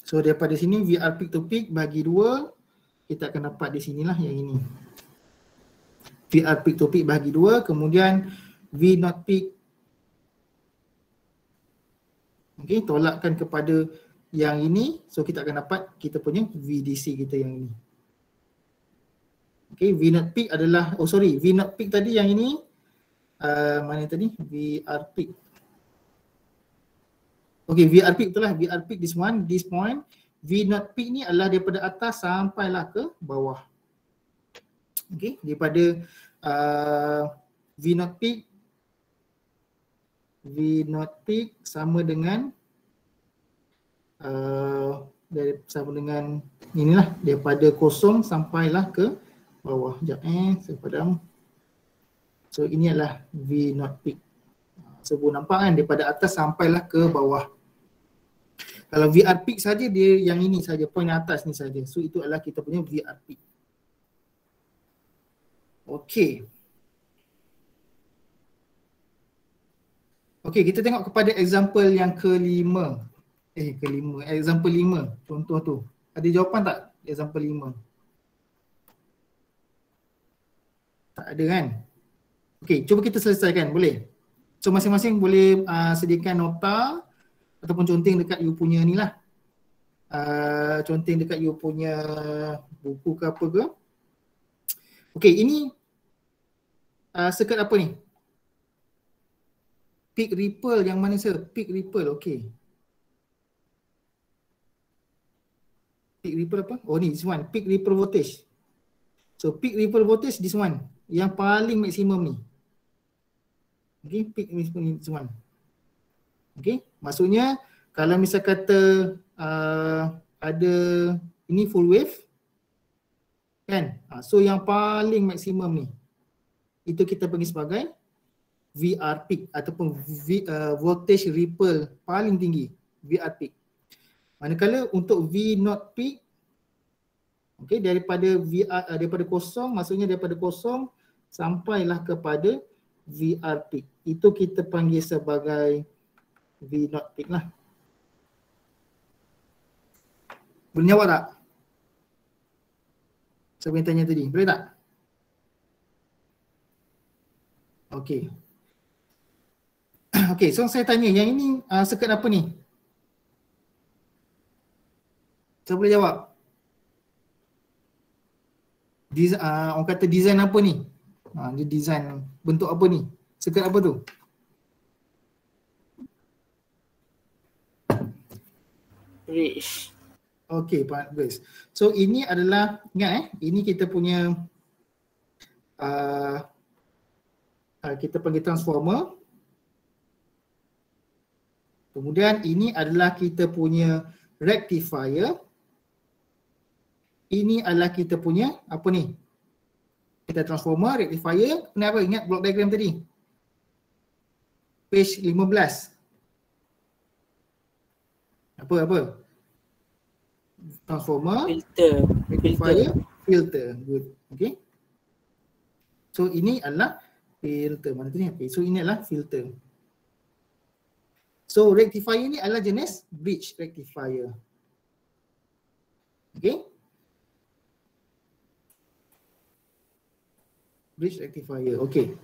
Speaker 1: So daripada sini VR peak to peak bahagi 2, kita akan dapat di sinilah yang ini. VR peak to peak bahagi 2, kemudian V0 peak, okay, tolakkan kepada yang ini, so kita akan dapat kita punya VDC kita yang ini. Okay, V0 peak adalah, V0 peak tadi yang ini, mana tadi? VR peak. Okay, VR peak itulah, VR peak this one, this point. V0 peak ni adalah daripada atas sampailah ke bawah. Okay, daripada V0 peak sama dengan sama dengan inilah, daripada kosong sampailah ke bawah. Sekejap saya padam. So ini adalah V0 peak. So nampak kan, daripada atas sampailah ke bawah. Kalau VR peak saja dia yang ini saja, point atas ni saja. So itu adalah kita punya VR peak. Okey. Okey, kita tengok kepada example yang kelima. Example 5. Contoh tu. Ada jawapan tak example 5? Tak ada kan? Okey, cuba kita selesaikan, boleh? So masing-masing boleh sediakan nota ataupun conteng dekat you punya ni lah. Conteng dekat you punya buku ke apa ke. Okey, ini circuit apa ni? Peak ripple yang mana sir? Peak ripple, okey. Peak ripple apa? Oh ni, this one. Peak ripple voltage. So peak ripple voltage, this one. yang paling maksimum ni. Okay, peak maximum. Okay, maksudnya kalau misal kata ada ini full wave kan, so yang paling maksimum ni itu kita panggil sebagai VR peak ataupun voltage ripple paling tinggi, VR peak. Manakala untuk V not peak, okay, daripada daripada kosong, maksudnya daripada kosong sampailah kepada VR peak, itu kita panggil sebagai V not peak lah. Boleh jawab tak? Siapa yang tanya tadi? Boleh tak? Okey. Okey, so saya tanya, yang ini circuit apa ni? Siapa boleh jawab? Orang kata design apa ni? Dia design bentuk apa ni? Circuit apa tu?
Speaker 2: Bridge.
Speaker 1: Okey, bagus. So ini adalah, ingat ini kita punya kita panggil transformer. Kemudian ini adalah kita punya rectifier. Ini adalah kita punya apa ni? Kita transformer, rectifier. Kenapa? Ingat block diagram tadi? Page 15. Apa? Transformer,
Speaker 2: filter,
Speaker 1: rectifier, filter. Good. Okay. So ini adalah filter. Mana tu ni? Okay. So ini adalah filter. So rectifier ni adalah jenis bridge rectifier. Okay. Bridge rectifier. Okay.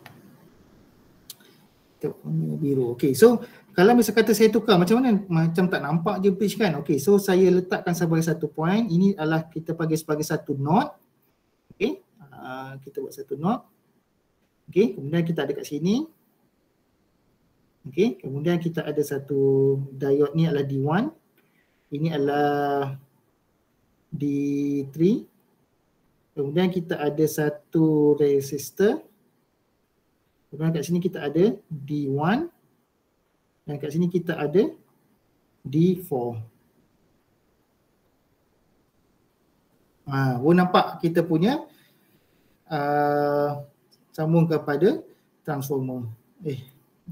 Speaker 1: Biru. Okay. So kalau misal kata saya tukar, macam mana? Macam tak nampak je bridge kan? Okay, so saya letakkan sebagai satu point. Ini adalah kita panggil sebagai satu node. Okay, kita buat satu node. Okay, kemudian kita ada kat sini. Okay, kemudian kita ada satu diode ni adalah D1. Ini adalah D3. Kemudian kita ada satu resistor. Kemudian kat sini kita ada D1. Dan kat sini kita ada D4. Boleh nampak kita punya sambung kepada transformer.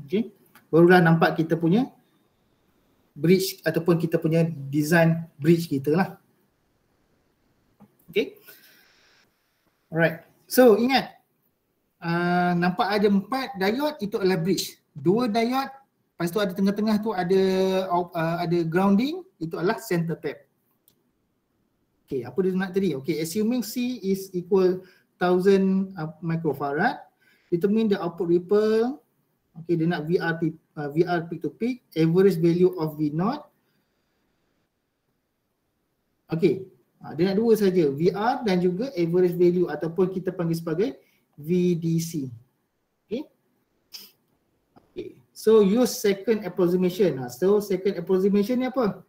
Speaker 1: Okay. Barulah nampak kita punya bridge ataupun kita punya design bridge kita lah. Okay. Alright. So ingat, nampak ada 4 diode, itu adalah bridge. 2 diode. Lepas tu ada tengah-tengah tu ada grounding, itu adalah center tap. Okay, apa dia nak tadi? Okay, assuming C is equal 1000 microfarad, determine the output ripple. Okay, dia nak VR peak to peak, average value of V0. Okay, dia nak 2 saja, VR dan juga average value ataupun kita panggil sebagai VDC. Okay. Okay. So use second approximation. So second approximation ni apa?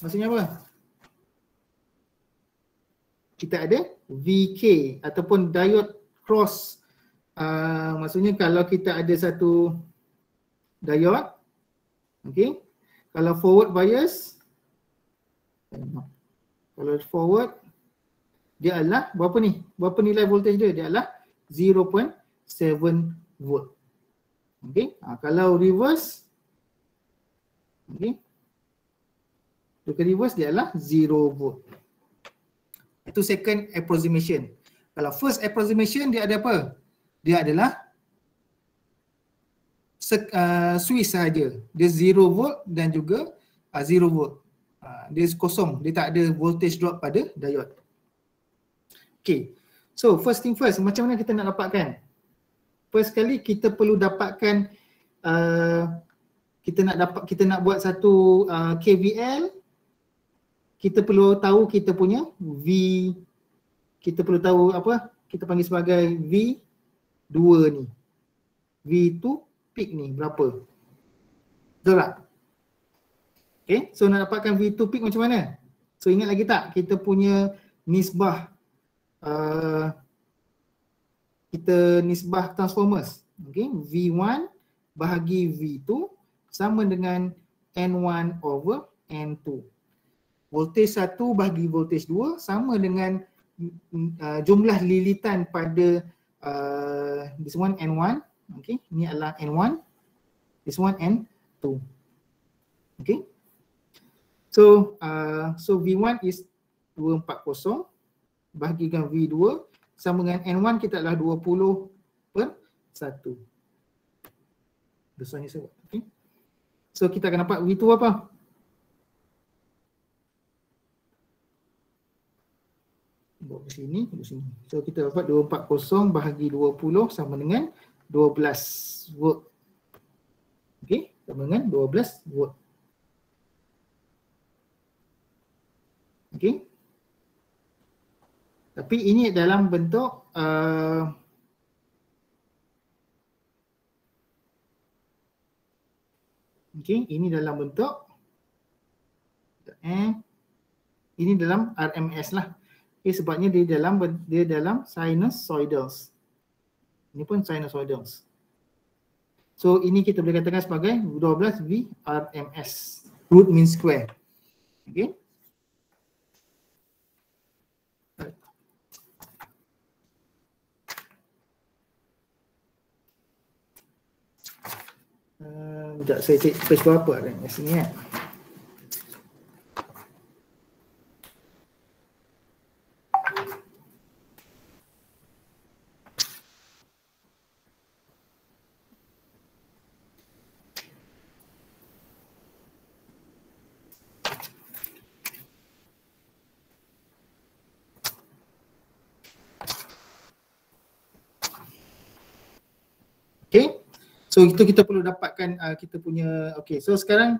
Speaker 1: Maksudnya apa? Kita ada VK ataupun diode cross. Maksudnya kalau kita ada satu diode, okay, kalau forward bias, kalau forward dia adalah berapa ni? Berapa nilai voltage dia? Dia adalah 0.7 volt. Okay, kalau reverse, okay, untuk reverse dia adalah 0 volt. Itu second approximation. Kalau first approximation dia ada apa? Dia adalah switch sahaja. Dia 0 volt dan juga 0 volt. Dia kosong, dia tak ada voltage drop pada diode. Okay, so first thing first, macam mana kita nak dapatkan? First sekali kita perlu dapatkan kita nak buat satu KVL. Kita perlu tahu kita punya V, kita perlu tahu apa? Kita panggil sebagai V2 ni. V2 peak ni berapa? Betul tak? Okay, so nak dapatkan V2 peak macam mana? So ingat lagi tak kita punya nisbah kita nisbah transformers. Okay, V1 bahagi V2 sama dengan N1 over N2. Voltage 1 bahagi voltage 2 sama dengan jumlah lilitan pada this one N1. Okay, ini adalah N1, this one N2. Okay, so V1 is 240 bahagikan V2 sama dengan N1 kita adalah 20/1. Dosanya saya buat. Okay. So kita akan dapat V2 apa? Bawa ke sini, ke sini. So kita dapat 240 bahagi 20 sama dengan 12 volt. Okey, sama dengan 12 volt. Okey. Tapi ini dalam bentuk okey, ini dalam bentuk ini dalam RMS lah. Okay, sebabnya dia dalam sinusoidals. Ini pun sinusoidals. So ini kita boleh katakan sebagai 12 VRMS, root mean square. Okay. Sekejap saya cek page berapa RMS ni kan. Okay, so itu kita perlu dapatkan kita punya, okay, so sekarang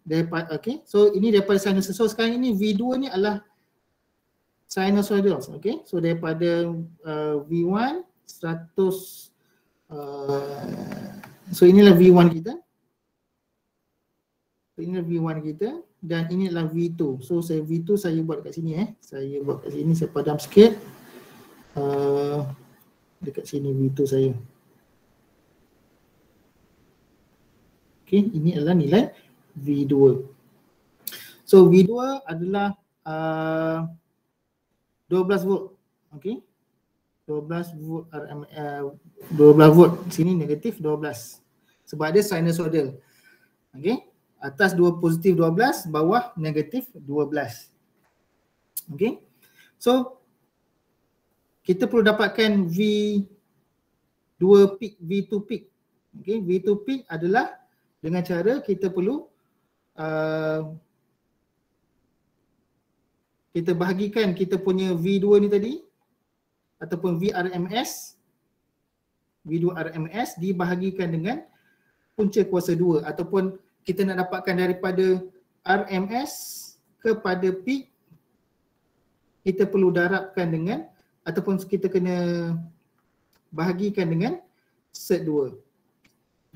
Speaker 1: daripada, okay, so ini daripada sinusoidal. So sekarang ini V2 ni adalah sinusoidals, okay, so daripada V1 100 so inilah V1 kita, so inilah V1 kita dan ini adalah V2. So V2 saya buat kat sini saya buat kat sini, saya padam sikit. Dekat sini V2 saya. Okey, ini adalah nilai V2. So V2 adalah 12 volt. Okey. 12 volt 12 volt. Sini negatif 12. Sebab dia sinusoidal. Okey. Atas 2 positif 12, bawah negatif 12. Okey. So kita perlu dapatkan V2 peak, V2 peak. Okay, V2 peak adalah dengan cara kita perlu kita bahagikan kita punya V2 ni tadi ataupun VRMS, V2 RMS dibahagikan dengan punca kuasa 2 ataupun kita nak dapatkan daripada RMS kepada peak, kita perlu darabkan dengan ataupun kita kena bahagikan dengan set 2.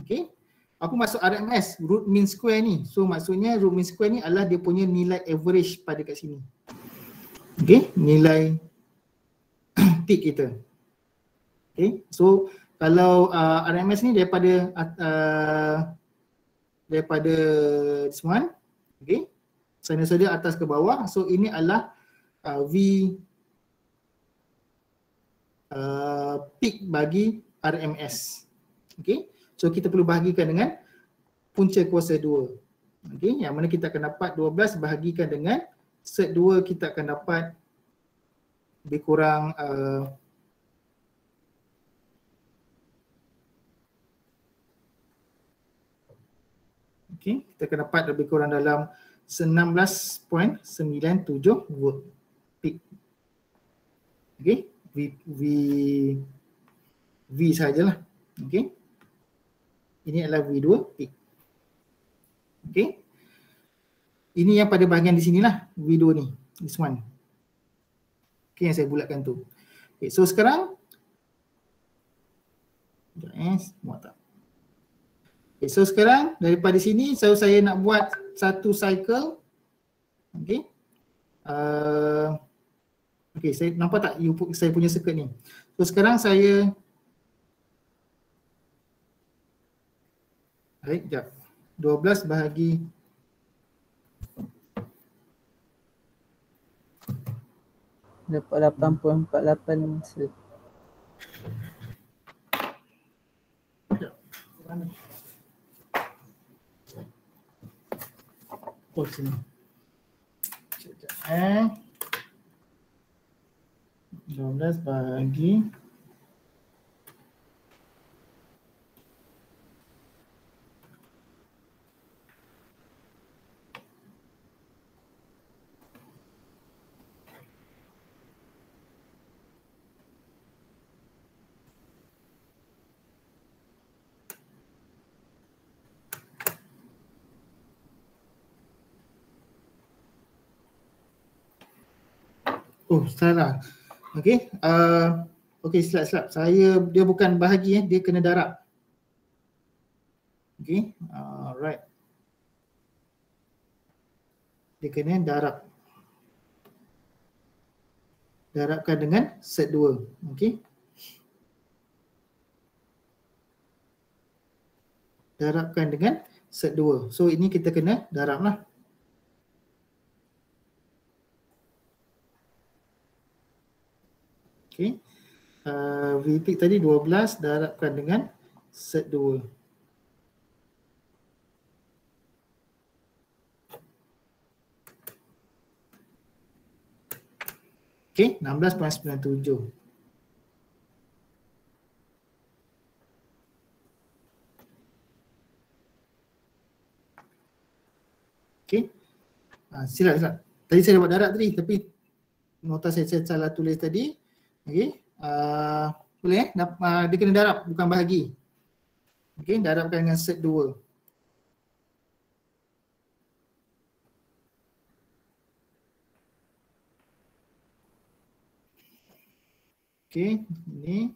Speaker 1: Okey. Apa maksud RMS? Root mean square ni. So maksudnya root mean square ni adalah dia punya nilai average pada kat sini. Okey, nilai peak kita. Okey. So kalau RMS ni daripada this one, okey. Sinusoidal atas ke bawah. So ini adalah peak bagi RMS. Okey. So kita perlu bahagikan dengan punca kuasa 2. Okey, yang mana kita akan dapat 12 bahagikan dengan set 2, kita akan dapat lebih kurang okey, kita akan dapat lebih kurang dalam 19.97 volt peak. Okey. V sajalah. Okey. Ini adalah V2 peak. Okey. Ini yang pada bahagian di sinilah V2 ni. This one. Okey, yang saya bulatkan tu. Okey, so sekarang muat tak? Okey, so sekarang daripada sini saya nak buat satu cycle. Okey. Okey, Okey, saya nampak tak saya punya circuit ni. So sekarang saya baik, jap. 12 bahagi
Speaker 2: dapat 8.48 se.
Speaker 1: mana? Oh, sini. Sekejap. 12 bahagi oh, salah. Okey, okey, silap. Dia bukan bahagi, dia kena darab. Okey, right. Dia kena darab. Darabkan dengan set 2. Okey. Darabkan dengan set 2. So ini kita kena darab lah. Okey. V peak tadi 12 darabkan dengan set 2. Okey, 16.97. Okey. Silap. Tadi saya buat darab tadi tapi nota saya salah tulis tadi. Okey. Boleh dia kena darab bukan bahagi. Okey, darabkan dengan set 2. Okey, ini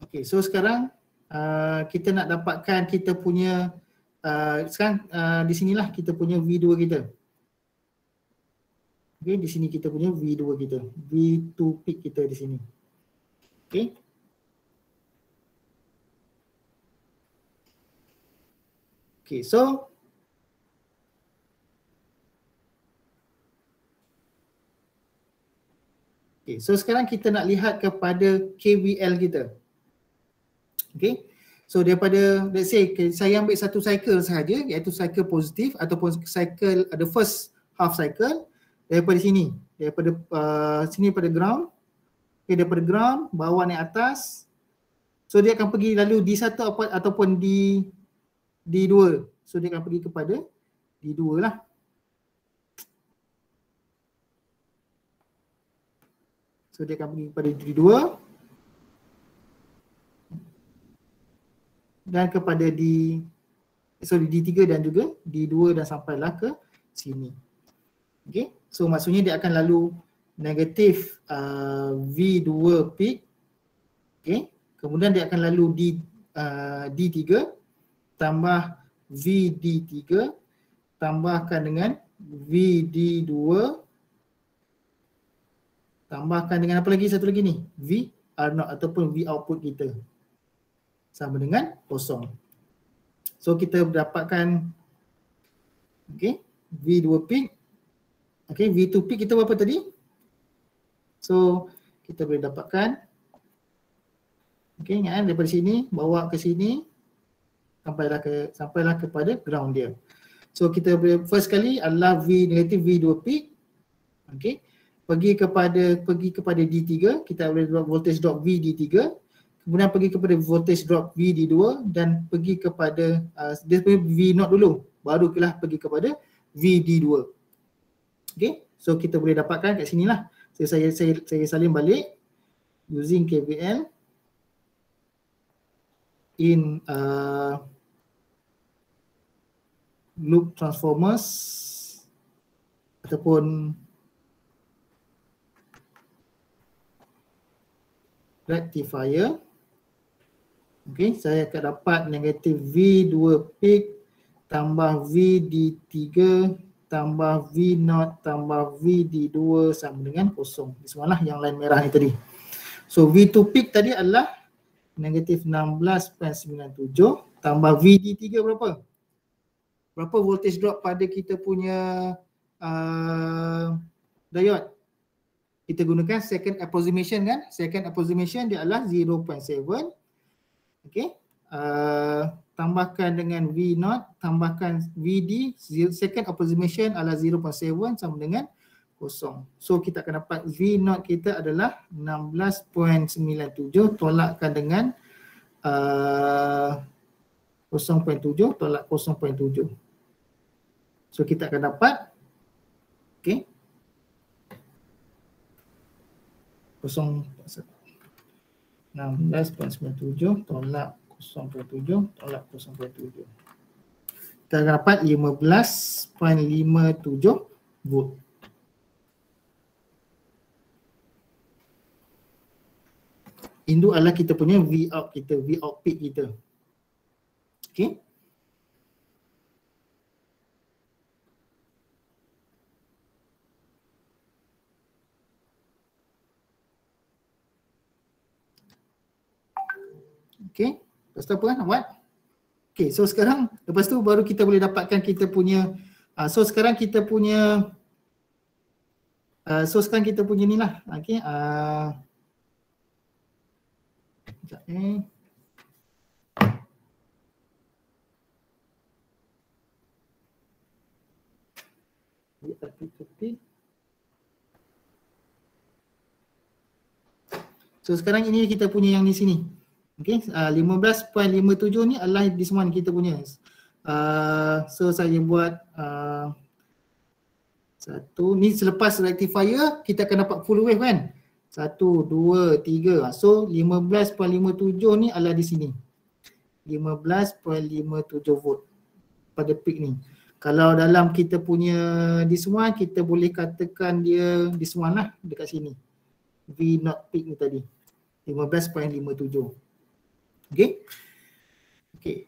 Speaker 1: okey, so sekarang kita nak dapatkan kita punya sekarang di sinilah kita punya V2 kita. Okey, di sini kita punya V2 kita. V2 peak kita di sini. Okey. Okey, so sekarang kita nak lihat kepada KVL kita. Okay. So daripada, let's say saya ambil satu cycle sahaja, iaitu cycle positif ataupun cycle the first half cycle daripada sini. Daripada sini pada ground. Okay, daripada ground, bawah naik atas. So dia akan pergi lalu D1 ataupun D2. So dia akan pergi kepada D2 lah. So dia akan pergi kepada D2 dan kepada D3 dan juga D2 dan sampailah ke sini. Okay, so maksudnya dia akan lalu negatif V2 peak. Okay, kemudian dia akan lalu D3 tambah VD3 tambahkan dengan VD2 tambahkan dengan apa lagi, satu lagi ni, V R0 ataupun V output kita sama dengan kosong. So kita dapatkan okay, V2 peak. Okay, V2 peak kita berapa tadi? So kita boleh dapatkan okay, ingat daripada sini bawa ke sini sampailah kepada ground dia. So kita boleh first kali adalah V negatif V2 peak. Okay, pergi kepada D3, kita boleh voltage drop VD3, kemudian pergi kepada voltage drop VD2 dan pergi kepada dia V0 dulu, baru kita pergi kepada VD2. Okay, so kita boleh dapatkan kat sini lah. Saya salin balik using KVL in loop transformers ataupun rectifier. Okay, saya akan dapat negatif V2 peak tambah VD3 tambah V0 tambah VD2 sama dengan kosong. Ini semualah yang line merah ni tadi. So V2 peak tadi adalah negatif 16.97 tambah VD3 berapa? Berapa voltage drop pada kita punya diode? Kita gunakan second approximation kan? Second approximation dia adalah 0.7. Okay. Tambahkan dengan V0, tambahkan VD, second approximation adalah 0.7 sama dengan kosong. So kita akan dapat V0 kita adalah 16.97 tolakkan dengan 0.7 tolak 0.7. So kita akan dapat, okay, 16.97 tolak 0.7 tolak 0.7. Kita akan dapat 15.57 volt. Itu adalah kita punya V out kita, V out peak kita. Okay. Okay. Lepas tu apa nak buat? Okay, so sekarang lepas tu baru kita boleh dapatkan kita punya sekarang kita punya ni lah. Okay. Sekejap So sekarang ini kita punya yang di sini. Okay, 15.57 ni adalah this one kita punya. So saya buat satu, ni selepas rectifier kita akan dapat full wave kan. 1, 2, 3. So 15.57 ni adalah di sini. 15.57 volt pada peak ni. Kalau dalam kita punya this one, kita boleh katakan dia this one lah dekat sini. V not peak ni tadi. 15.57. Okay. Okay.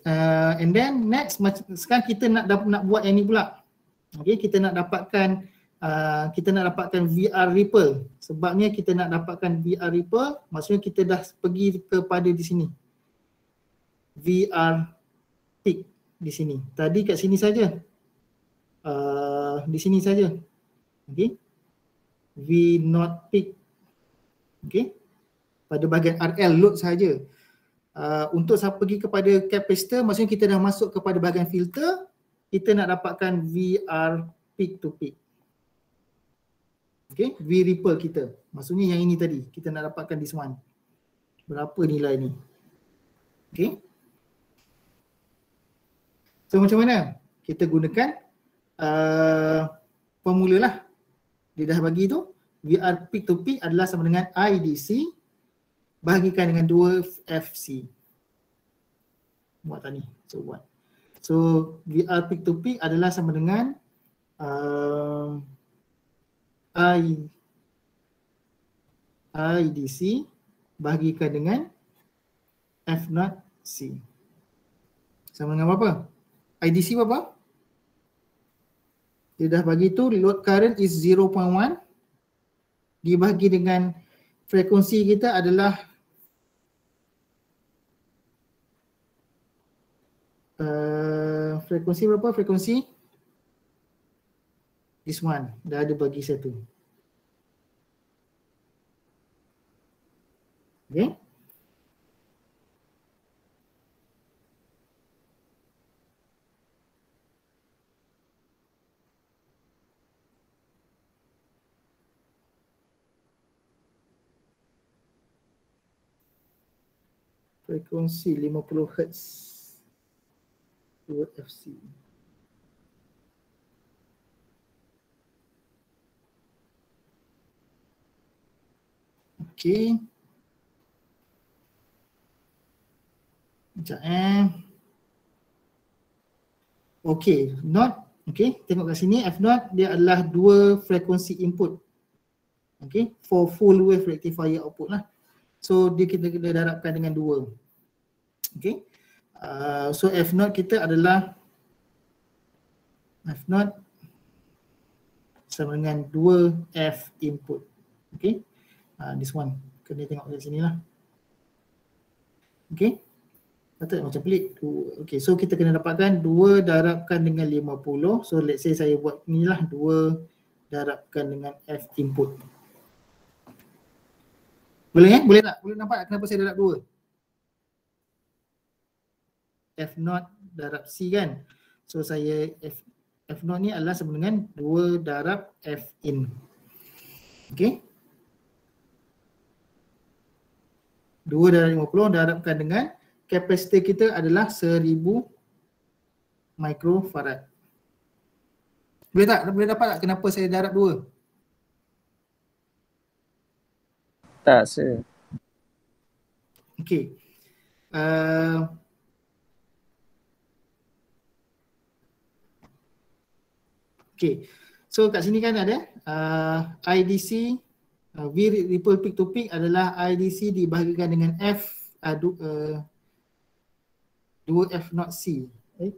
Speaker 1: And then next, sekarang kita nak buat yang ni pula. Okay, kita nak dapatkan VR ripple. Sebabnya kita nak dapatkan VR ripple, maksudnya kita dah pergi kepada di sini. VR peak di sini. Tadi kat sini saja. Di sini saja. Okay. V not peak. Okay. Pada bahagian RL load saja. Untuk pergi kepada capacitor, maksudnya kita dah masuk kepada bahagian filter, kita nak dapatkan VR peak to peak. Okay, V ripple kita. Maksudnya yang ini tadi, kita nak dapatkan this one. Berapa nilai ni? Okay. So macam mana? Kita gunakan formula lah. Dia dah bagi tu, VR peak to peak adalah sama dengan IDC bahagikan dengan 2 FC. Buat tadi. So buat. So VR peak to peak adalah sama dengan IDC bahagikan dengan F0 C. Sama dengan berapa? IDC berapa? Dia dah bagi tu load current is 0.1 dibagi dengan frekuensi kita adalah frekuensi berapa? Frekuensi this one. Dah ada bagi satu. Okay. Frekuensi 50 Hz 2 FC. Okey. Sekejap Okey, not. Okey, tengok kat sini F0 dia adalah 2 frekuensi input. Okey, for full wave rectifier output lah. So dia kita darabkan dengan 2. Okay. So F0 kita adalah F0 sama dengan 2F input. Okay, this one kena tengok dari sini lah. Okay, patut macam pelik. Okay, so kita kena dapatkan 2 darabkan dengan 50. So let's say saya buat ni lah, 2 darabkan dengan F input. Boleh boleh tak? Boleh nampak tak kenapa saya darab 2? F0 darab C kan. So saya F0 ni adalah sama dengan 2 darab F in. Okay, 2 darab 50 darabkan dengan kapasitor kita adalah 1000 microfarad. Boleh tak? Boleh dapat tak kenapa saya darab 2?
Speaker 2: Tak, sir.
Speaker 1: Okay. Okay. So kat sini kan ada IDC, V ripple peak to peak adalah IDC dibahagikan dengan F 2F0C. Okay.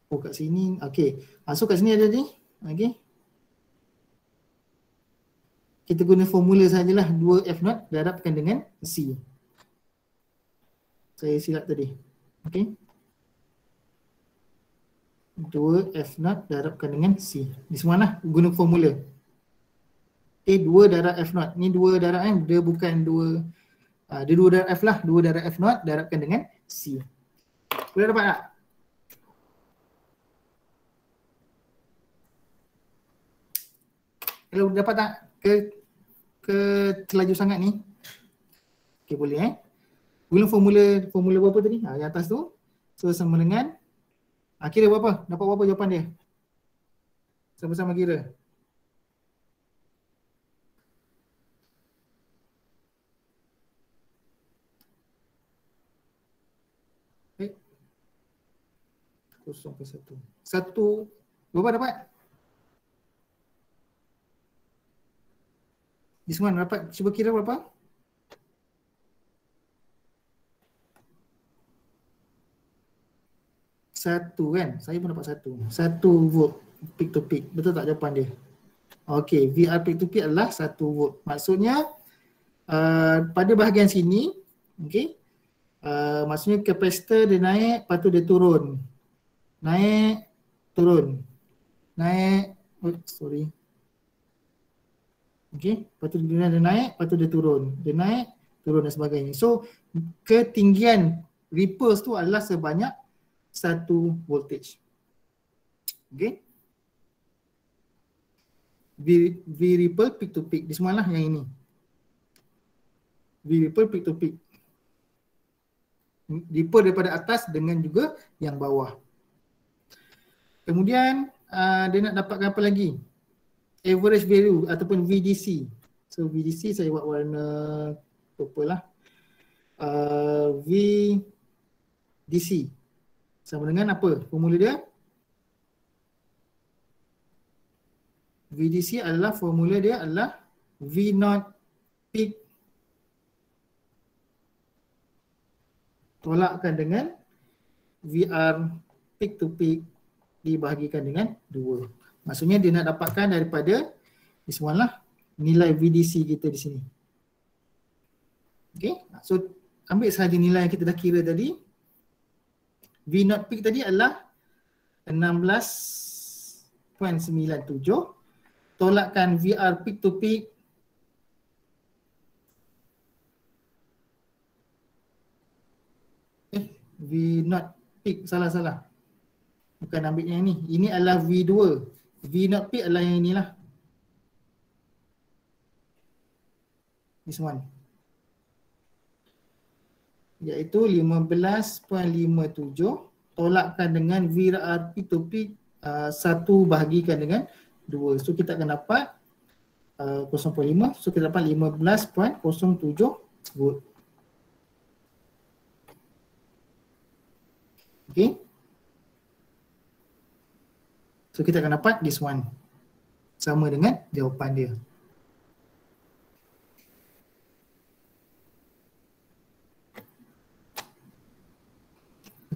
Speaker 1: Oh kat sini, okay. So kat sini ada ni, okay. Kita guna formula sajalah 2F0 darabkan dengan C. Saya silap tadi. Okay. 2F0 darabkan dengan C. Di semua lah guna formula. Okay, 2 darab F0. Ni 2 darab kan, dia bukan 2. Dia 2 darab F lah. 2 darab F0 darabkan dengan C. Boleh dapat tak? Kalau dapat tak? Ke terlaju sangat ni? Okay, boleh guna formula berapa tadi? Yang atas tu. So sama dengan kira berapa? Dapat berapa jawapan dia? Sama-sama kira. Okay. 0.1. 1 berapa dapat? This one dapat, cuba kira berapa? 1 kan? Saya pun dapat 1. 1 volt peak to peak. Betul tak jawapan dia? Okey, VR peak to peak adalah 1 volt. Maksudnya pada bahagian sini, okey. Maksudnya kapasitor dia naik, lepas tu dia turun. Naik, turun. Naik, sorry. Okey, lepas tu dia naik, lepas tu dia turun. Dia naik, turun dan sebagainya. So, ketinggian ripples tu adalah sebanyak 1 voltage. Okey. V ripple peak to peak. Di semualah yang ini. V ripple peak to peak. Ripple daripada atas dengan juga yang bawah. Kemudian dia nak dapatkan apa lagi? Average value ataupun VDC. So VDC saya buat warna purple lah. VDC sama dengan apa? Formula dia? VDC adalah formula dia adalah V0 peak tolakkan dengan VR peak to peak dibahagikan dengan 2. Maksudnya dia nak dapatkan daripada this one lah nilai VDC kita di sini. Okay, so ambil sahaja nilai yang kita dah kira tadi. V0 peak tadi adalah 16.97. Tolakkan VR peak to peak V0 peak, salah. Bukan ambil yang ni. Ini adalah V2. V0 peak adalah yang inilah. This one. Iaitu 15.57 tolakkan dengan VR peak to peak 1 bahagikan dengan 2. So kita akan dapat 0.5. So kita dapat 15.07 volt. Okay. So kita akan dapat this one. Sama dengan jawapan dia.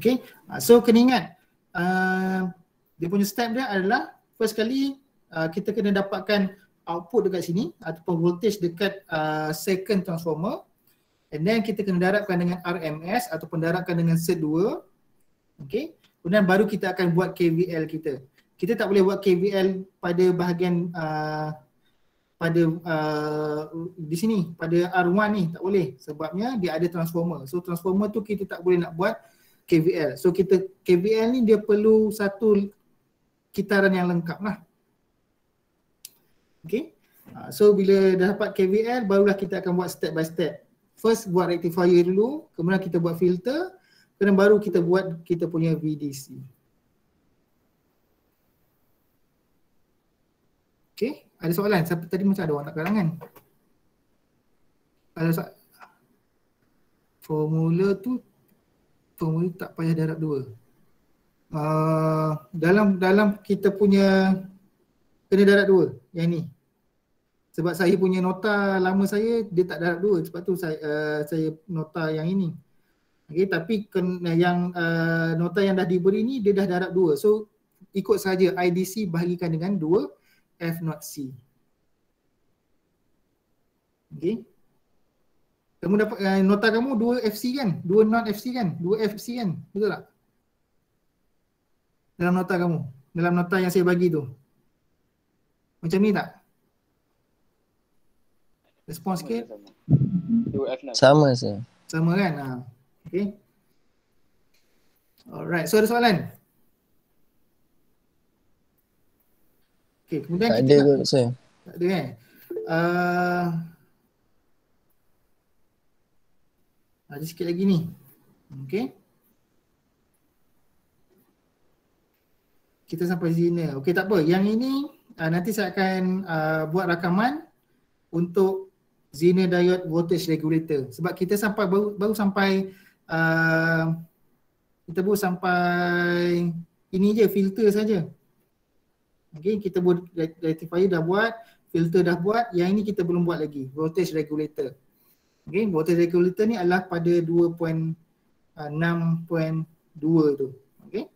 Speaker 1: Okay, so kena ingat dia punya step dia adalah first kali kita kena dapatkan output dekat sini ataupun voltage dekat second transformer, and then kita kena darabkan dengan RMS ataupun darabkan dengan set 2. Okay, kemudian baru kita akan buat KVL kita. Kita tak boleh buat KVL pada bahagian pada di sini pada R1 ni, tak boleh sebabnya dia ada transformer. So transformer tu kita tak boleh nak buat KVL. So kita KVL ni dia perlu satu kitaran yang lengkap lah. Okay, so bila dah dapat KVL barulah kita akan buat step by step. First buat rectifier dulu, kemudian kita buat filter, kemudian baru kita buat kita punya VDC. Okay, ada soalan? Siapa tadi macam ada orang tak karangan? Ada soalan? Formula tak payah darab 2. Dalam kita punya kena darab 2 yang ni. Sebab saya punya nota lama saya dia tak darab 2, sebab tu saya nota yang ini. Okay, tapi yang nota yang dah diberi ni dia dah darab 2. So ikut saja IDC bahagikan dengan 2 F0C. Okay. Kamu dapat nota kamu 2 FC kan? 2 not FC kan? 2 FC kan? Betul tak? Dalam nota kamu. Dalam nota yang saya bagi tu. Macam ni tak? Respons sikit.
Speaker 3: 2 F6.
Speaker 2: Sama sir.
Speaker 1: Sama kan? Okay. Alright. So ada soalan? Okay. Kemudian
Speaker 2: Tak
Speaker 1: kita
Speaker 2: ada kot sir.
Speaker 1: tak ada kan? Ada sikit lagi ni. Okay. Kita sampai sini. Okay, tak apa. Yang ini nanti saya akan buat rakaman untuk Zener diode voltage regulator. Sebab kita sampai baru sampai kita baru sampai ini je, filter saja. Okay, kita buat rectifier dah buat, filter dah buat, yang ini kita belum buat lagi, voltage regulator. Okay, voltage regulator ni adalah pada 2.6.2 tu. Okay.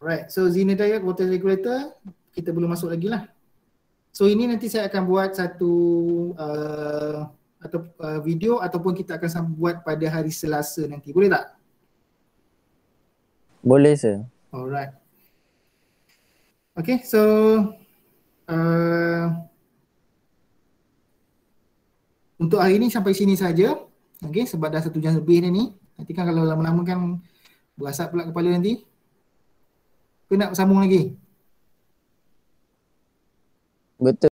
Speaker 1: Alright, so Zener diode voltage regulator kita belum masuk lagi lah. So ini nanti saya akan buat satu video ataupun kita akan buat pada hari Selasa nanti. Boleh tak?
Speaker 2: Boleh sir.
Speaker 1: Alright. Okay, so untuk hari ini sampai sini saja. Okay, sebab dah 1 jam lebih dah ni. Nanti kan kalau lama-lama kan berasap pula kepala nanti. Kau nak sambung lagi?
Speaker 2: Betul.